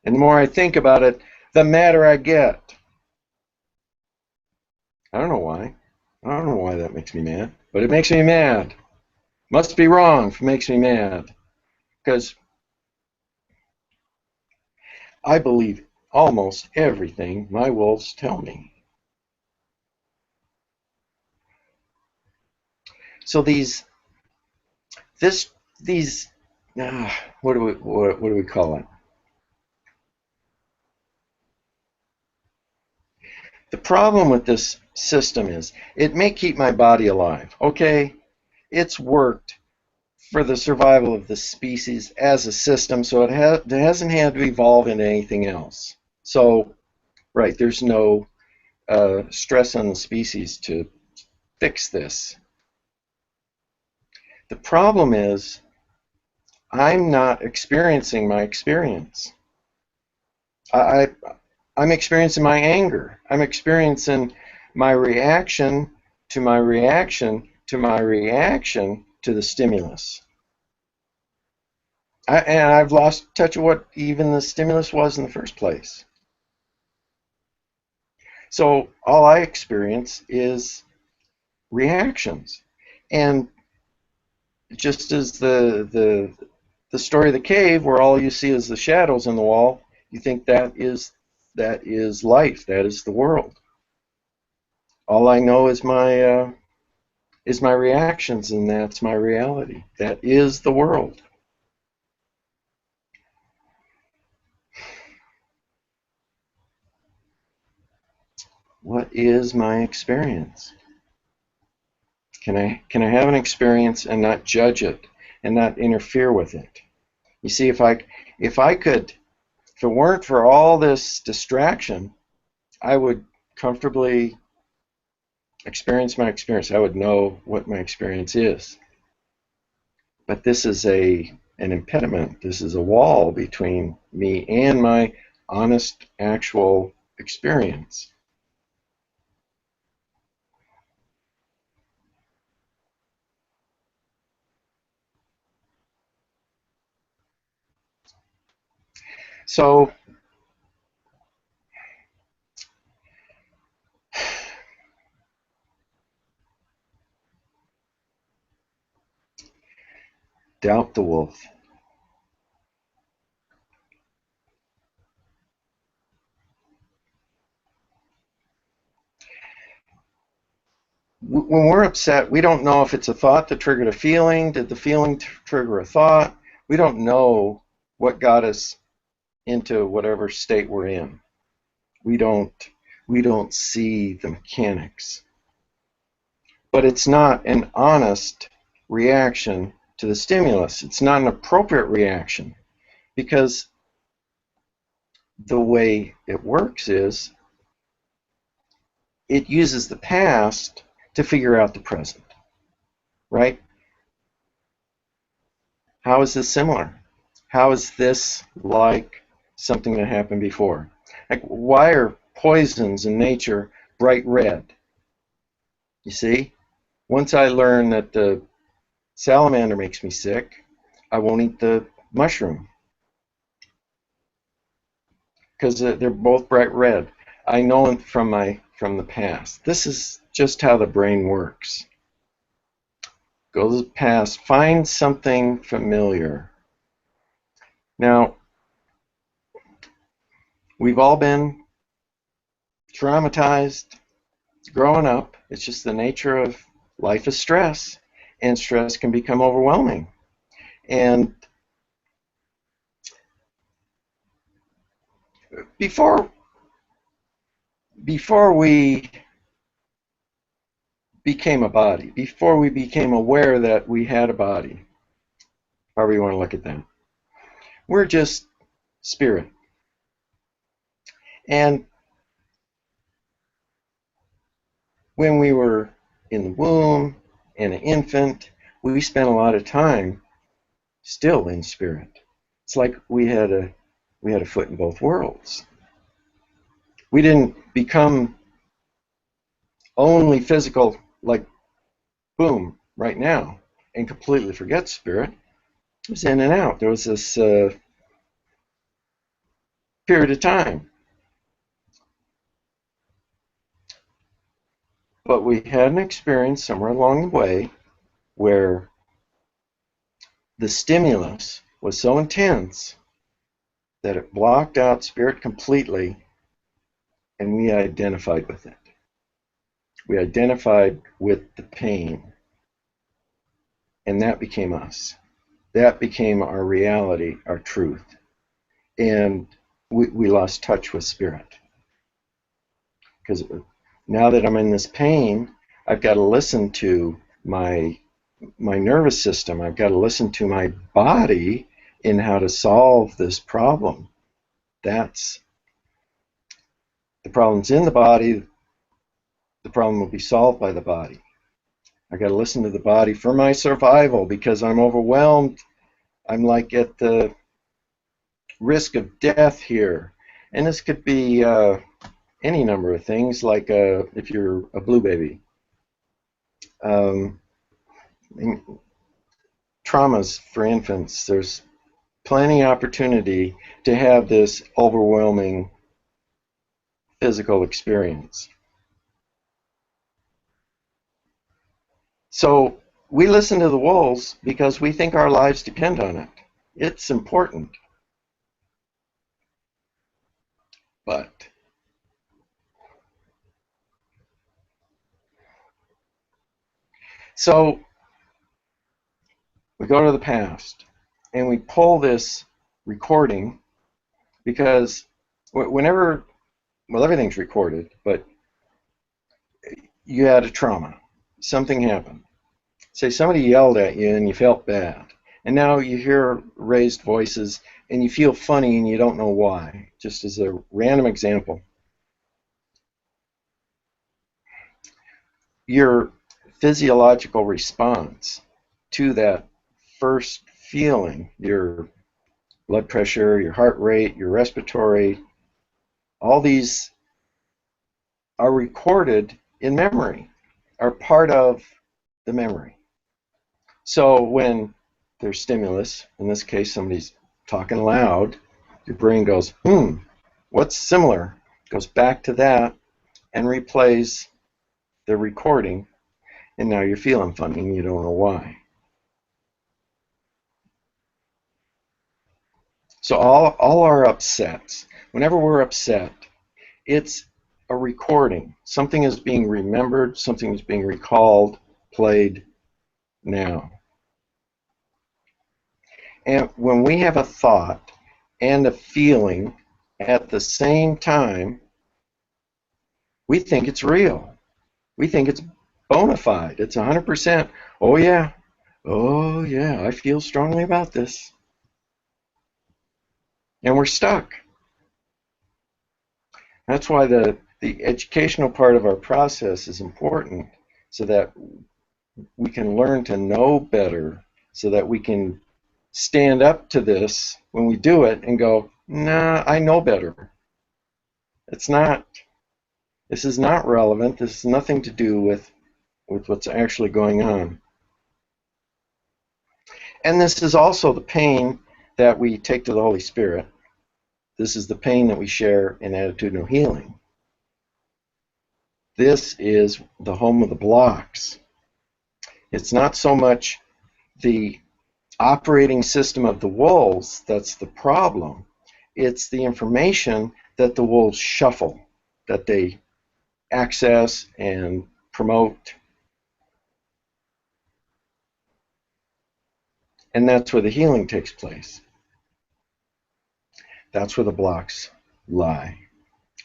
And the more I think about it, the madder I get. I don't know why. I don't know why that makes me mad, but it makes me mad. Must be wrong if it makes me mad. Because I believe almost everything my wolves tell me. So these what do we call it? The problem with this system is it may keep my body alive. Okay, it's worked for the survival of the species as a system, so it hasn't had to evolve into anything else. So, right, there's no stress on the species to fix this. The problem is I'm not experiencing my experience. I, I'm experiencing my anger. I'm experiencing my reaction to my reaction to my reaction to the stimulus. And I've lost touch of what even the stimulus was in the first place. So all I experience is reactions. And just as the story of the cave, where all you see is the shadows on the wall, you think that is life, that is the world. All I know is my reactions, and that's my reality. That is the world. What is my experience? Can I have an experience and not judge it and not interfere with it? You see, if it weren't for all this distraction, I would comfortably experience my experience. I would know what my experience is. But this is an impediment. This is a wall between me and my honest, actual experience. So doubt the wolf. When we're upset, we don't know if it's a thought that triggered a feeling. Did the feeling trigger a thought? We don't know what got us into whatever state we're in. We don't we don't see the mechanics. But it's not an honest reaction to the stimulus. It's not an appropriate reaction because the way it works is it uses the past to figure out the present, right? How is this similar? How is this like something that happened before? Like, why are poisons in nature bright red? You see? Once I learn that the salamander makes me sick, I won't eat the mushroom because they're both bright red. I know it from the past. This is just how the brain works. Go to the past, find something familiar. Now, we've all been traumatized growing up. It's just the nature of life is stress, and stress can become overwhelming. And before before we became a body, before we became aware that we had a body, however you want to look at that, we're just spirit. And when we were in the womb and an infant, we spent a lot of time still in spirit. It's like we had a foot in both worlds. We didn't become only physical, like boom, right now, and completely forget spirit. It was in and out. There was this period of time. But we had an experience somewhere along the way where the stimulus was so intense that it blocked out spirit completely, and we identified with it. We identified with the pain, and that became us. that became our reality, our truth. And we lost touch with spirit. Because now that I'm in this pain, I've got to listen to my nervous system. I've got to listen to my body in how to solve this problem. That's the problem's in the body. The problem will be solved by the body. I got to listen to the body for my survival because I'm overwhelmed. I'm like at the risk of death here. And this could be any number of things, like if you're a blue baby. Traumas for infants, there's plenty of opportunity to have this overwhelming physical experience. So we listen to the wolves because we think our lives depend on it. It's important. But so we go to the past and we pull this recording because whenever, well, everything's recorded, but you had a trauma. Something happened. Say somebody yelled at you and you felt bad. And now you hear raised voices and you feel funny and you don't know why. Just as a random example. Your physiological response to that first feeling, your blood pressure, your heart rate, your respiratory, all these are recorded in memory, are part of the memory. So when there's stimulus, in this case somebody's talking loud, your brain goes, what's similar? Goes back to that and replays the recording, and now you're feeling funny and you don't know why. So all our upsets, whenever we're upset, it's a recording. Something is being remembered, something is being recalled, played now. And when we have a thought and a feeling at the same time, we think it's real. We think it's bona fide. It's 100%. Oh yeah, I feel strongly about this. And we're stuck. That's why the educational part of our process is important, so that we can learn to know better, so that we can stand up to this when we do it and go, nah, I know better. It's not, this is not relevant. This has nothing to do with what's actually going on. And this is also the pain that we take to the Holy Spirit. This is the pain that we share in attitudinal healing. This is the home of the blocks. It's not so much the operating system of the wolves that's the problem. It's the information that the wolves shuffle, that they access and promote. And that's where the healing takes place. That's where the blocks lie.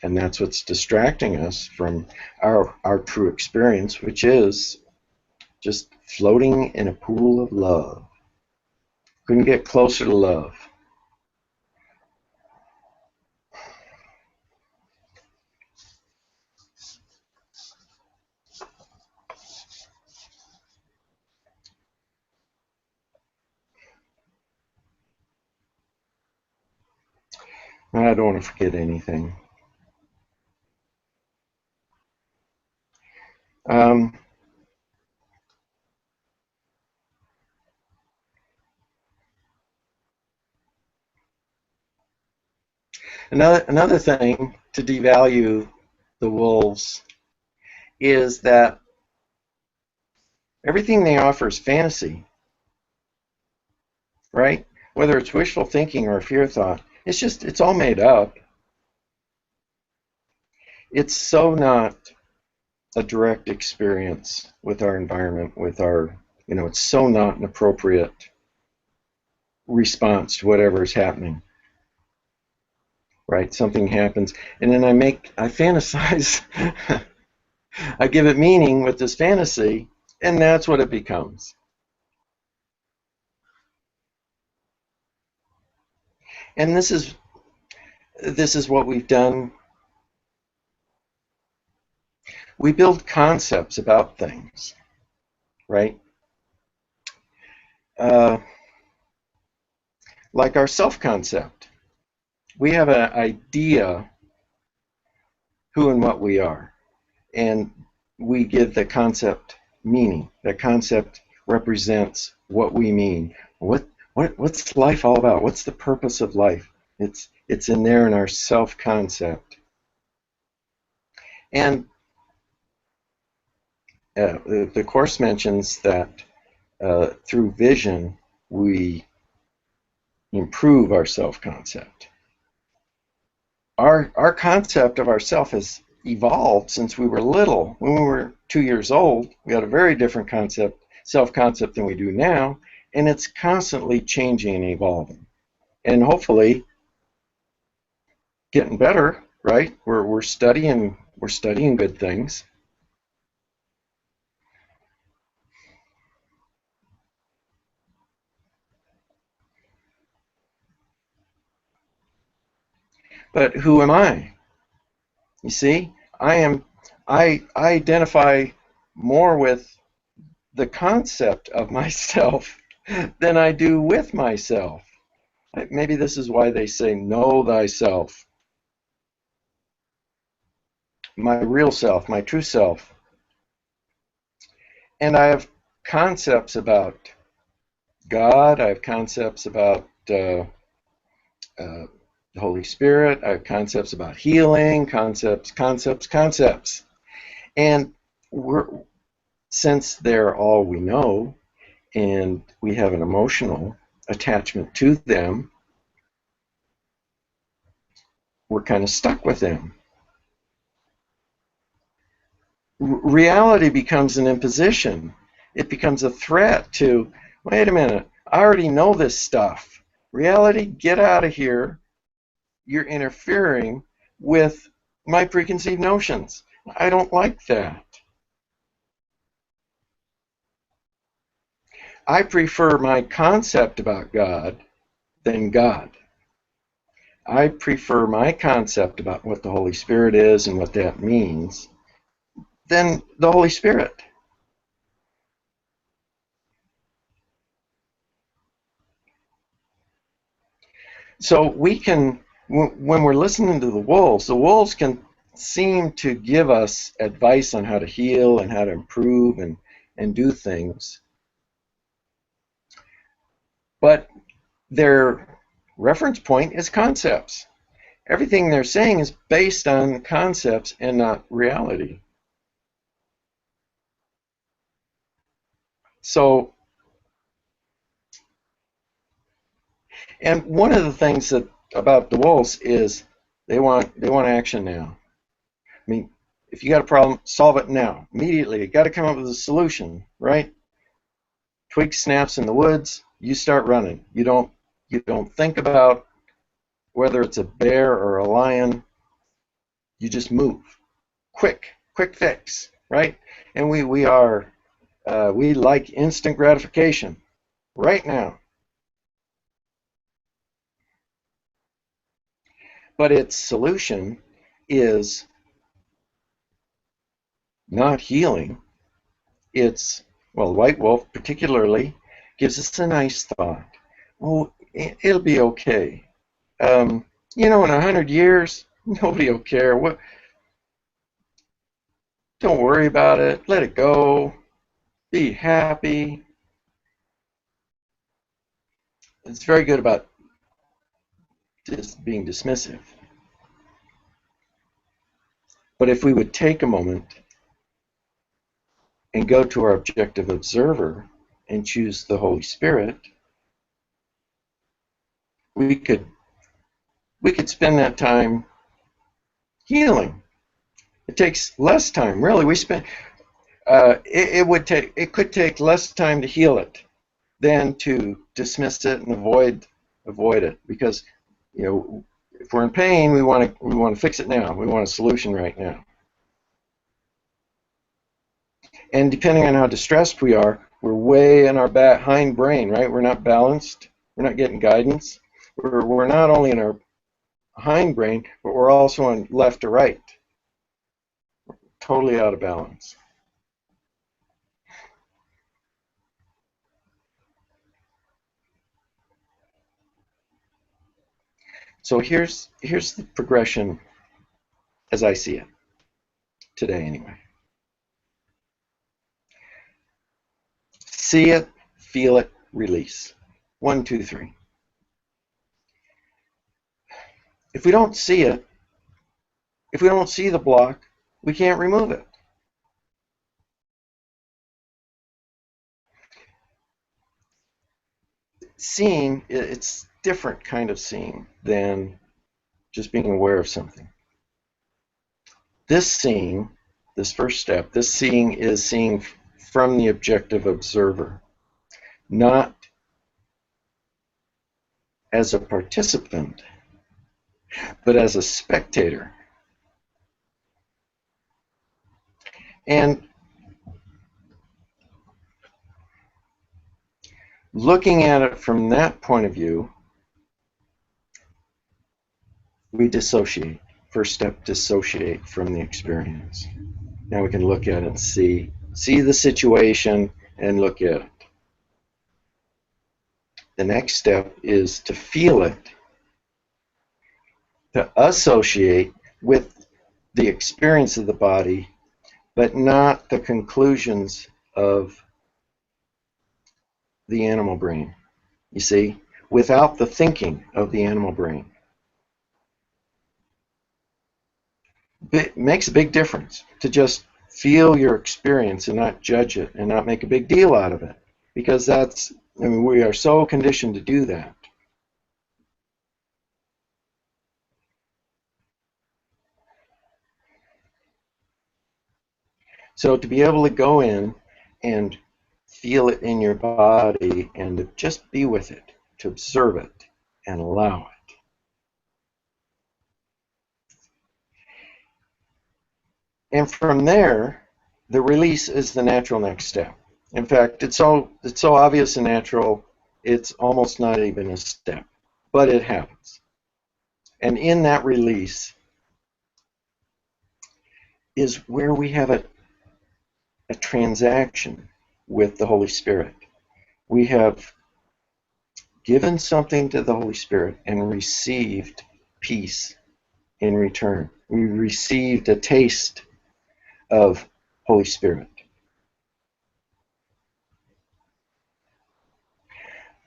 And that's what's distracting us from our true experience, which is just floating in a pool of love. Couldn't get closer to love. I don't want to forget anything. Another thing to devalue the wolves is that everything they offer is fantasy, right? Whether it's wishful thinking or a fear thought, it's all made up. It's so not a direct experience with our environment, with our, it's so not an appropriate response to whatever is happening. Right? Something happens, and then I fantasize, I give it meaning with this fantasy, and that's what it becomes. And this is what we've done. We build concepts about things, right? Like our self-concept. We have an idea who and what we are, and we give the concept meaning. That concept represents what we mean. What's life all about? What's the purpose of life? It's in there in our self-concept. And the Course mentions that through vision we improve our self-concept. Our concept of ourself has evolved since we were little. When we were 2 years old, we had a very different self-concept than we do now, and it's constantly changing and evolving. And hopefully getting better, right? We're studying good things. But who am I? You see, I identify more with the concept of myself than I do with myself. Maybe this is why they say, know thyself. My real self, my true self. And I have concepts about God, I have concepts about the Holy Spirit, I have concepts about healing, concepts. And since they're all we know, and we have an emotional attachment to them, we're kind of stuck with them. Reality becomes an imposition. It becomes a threat to, wait a minute, I already know this stuff. Reality, get out of here. You're interfering with my preconceived notions. I don't like that. I prefer my concept about God than God. I prefer my concept about what the Holy Spirit is and what that means than the Holy Spirit. So we can, when we're listening to the wolves can seem to give us advice on how to heal and how to improve and do things. But their reference point is concepts. Everything they're saying is based on concepts and not reality. So, and one of the things about the wolves is they want action now. I mean, if you got a problem, solve it now, immediately. You got to come up with a solution, right? Twig snaps in the woods, you start running. You don't think about whether it's a bear or a lion. You just move. Quick fix, right? And we like instant gratification right now. But its solution is not healing. It's, well, white wolf particularly gives us a nice thought. Oh, it'll be okay. In 100 years, nobody will care. Don't worry about it. Let it go. Be happy. It's very good about just being dismissive. But if we would take a moment and go to our objective observer and choose the Holy Spirit, we could spend that time healing. It takes less time, really. It could take less time to heal it than to dismiss it and avoid it. Because, you know, if we're in pain, we want to fix it now. We want a solution right now. And depending on how distressed we are, we're way in our hind brain, right? We're not balanced. We're not getting guidance. We're not only in our hind brain, but we're also on left to right. Totally out of balance. So here's the progression as I see it today anyway. See it, feel it, release. 1, 2, 3. If we don't see it, if we don't see the block, we can't remove it. Seeing, it's different kind of seeing than just being aware of something. This seeing, this first step, this seeing is seeing from the objective observer, not as a participant, but as a spectator. And looking at it from that point of view, we dissociate. First step, dissociate from the experience. Now we can look at it and see the situation and look at it. The next step is to feel it, to associate with the experience of the body, but not the conclusions of the animal brain. You see, without the thinking of the animal brain. It makes a big difference to just feel your experience and not judge it and not make a big deal out of it, because that's, I mean, we are so conditioned to do that. So to be able to go in and feel it in your body and to just be with it, to observe it and allow it. And from there, the release is the natural next step. In fact, it's so obvious and natural, it's almost not even a step, but it happens. And in that release is where we have a transaction with the Holy Spirit. We have given something to the Holy Spirit and received peace in return. We received a taste of Holy Spirit.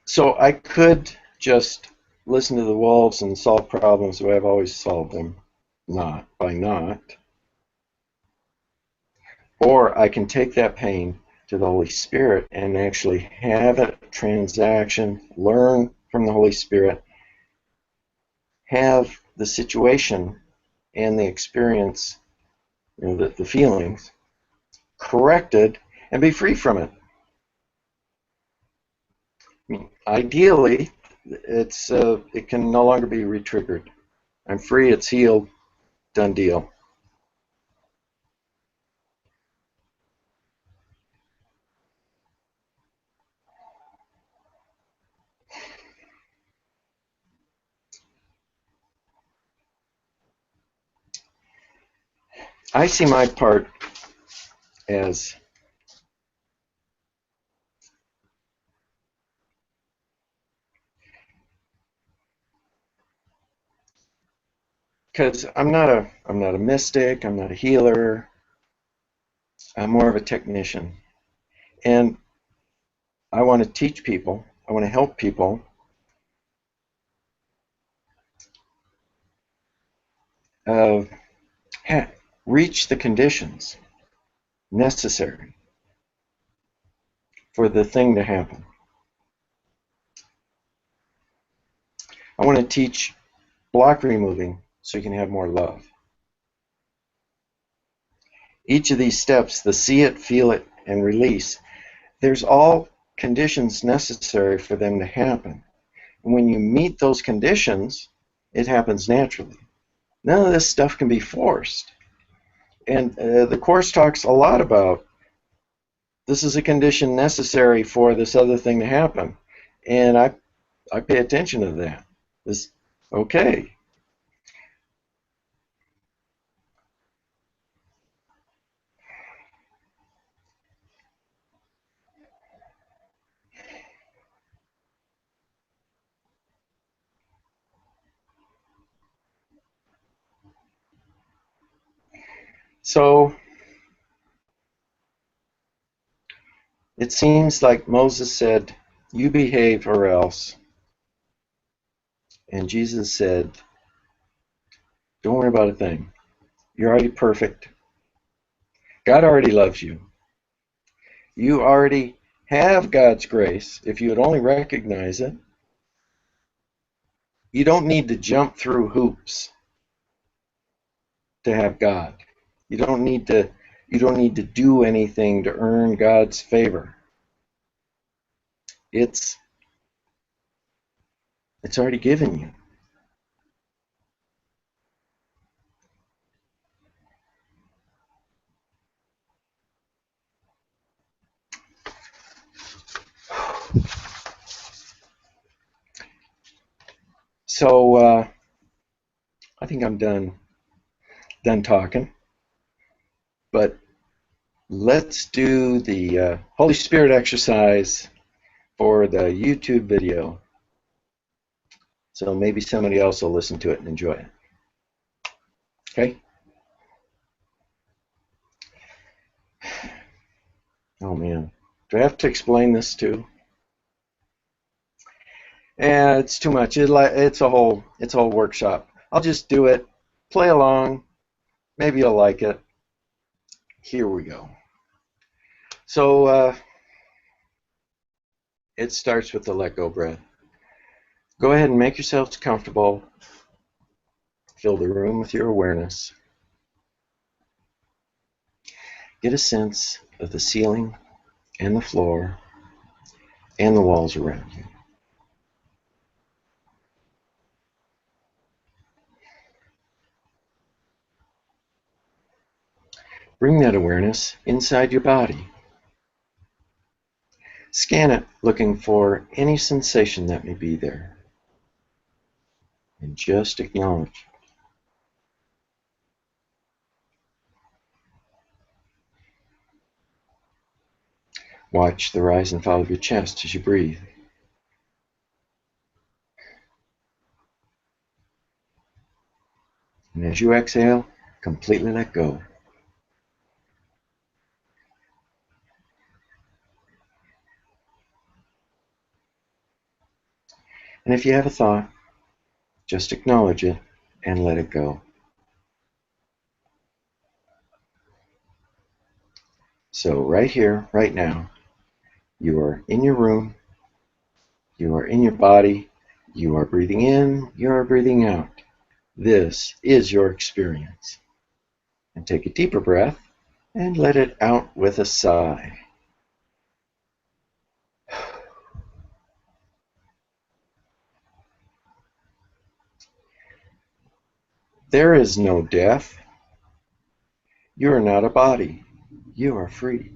So I could just listen to the wolves and solve problems the way I've always solved them, not. Or I can take that pain to the Holy Spirit and actually have a transaction, learn from the Holy Spirit, have the situation and the experience, you know, the feelings corrected, and be free from it. I mean, ideally, it can no longer be retriggered. I'm free, it's healed, done deal. I see my part as because I'm not a mystic, I'm not a healer, I'm more of a technician. And I want to teach people, I want to help people reach the conditions necessary for the thing to happen. I want to teach block removing so you can have more love. Each of these steps, the see it, feel it, and release, there's all conditions necessary for them to happen. And when you meet those conditions, it happens naturally. None of this stuff can be forced. And the Course talks a lot about this is a condition necessary for this other thing to happen. And I pay attention to that. Okay. So it seems like Moses said, "You behave or else." And Jesus said, "Don't worry about a thing. You're already perfect. God already loves you. You already have God's grace if you would only recognize it. You don't need to jump through hoops to have God. You don't need to do anything to earn God's favor. It's already given you." So I think I'm done talking. But let's do the Holy Spirit exercise for the YouTube video. So maybe somebody else will listen to it and enjoy it. Okay? Oh man. Do I have to explain this too? It's too much. It's a whole workshop. I'll just do it. Play along. Maybe you'll like it. Here we go. So it starts with the let go breath. Go ahead and make yourselves comfortable. Fill the room with your awareness. Get a sense of the ceiling and the floor and the walls around you. Bring that awareness inside your body. Scan it, looking for any sensation that may be there. And just acknowledge. Watch the rise and fall of your chest as you breathe. And as you exhale, completely let go. And if you have a thought, just acknowledge it and let it go. So right here, right now, you are in your room, you are in your body, you are breathing in, you are breathing out. This is your experience. And take a deeper breath and let it out with a sigh. There is no death. You are not a body. You are free.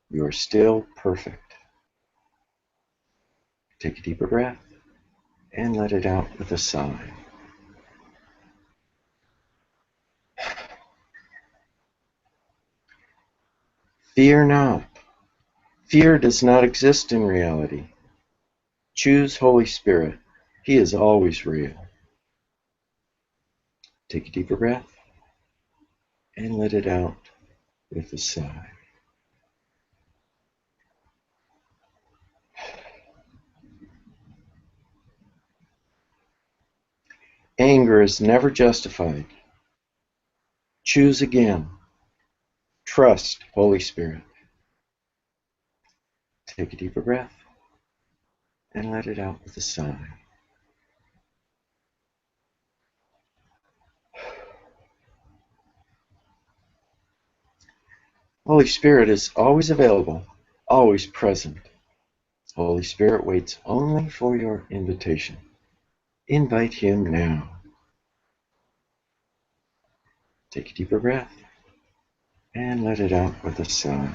You are still perfect. Take a deeper breath and let it out with a sigh. Fear not. Fear does not exist in reality. Choose Holy Spirit. He is always real. Take a deeper breath and let it out with a sigh. Anger is never justified. Choose again. Trust Holy Spirit. Take a deeper breath and let it out with a sigh. Holy Spirit is always available always present. Holy Spirit waits only for your invitation. Invite Him now. Take a deeper breath and let it out with a sigh.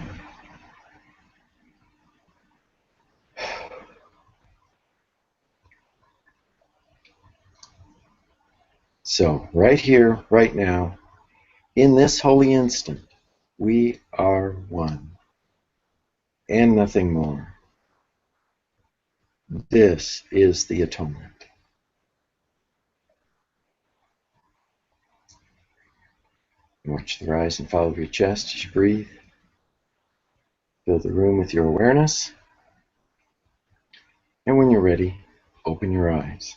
So, right here, right now, in this holy instant, we are one and nothing more. This is the atonement. Watch the rise and fall of your chest as you breathe. Fill the room with your awareness. And when you're ready, open your eyes.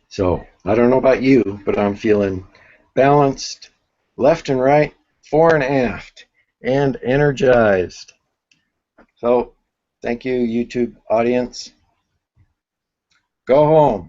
So, I don't know about you, but I'm feeling balanced left and right, fore and aft, and energized. So, thank you, YouTube audience. Go home.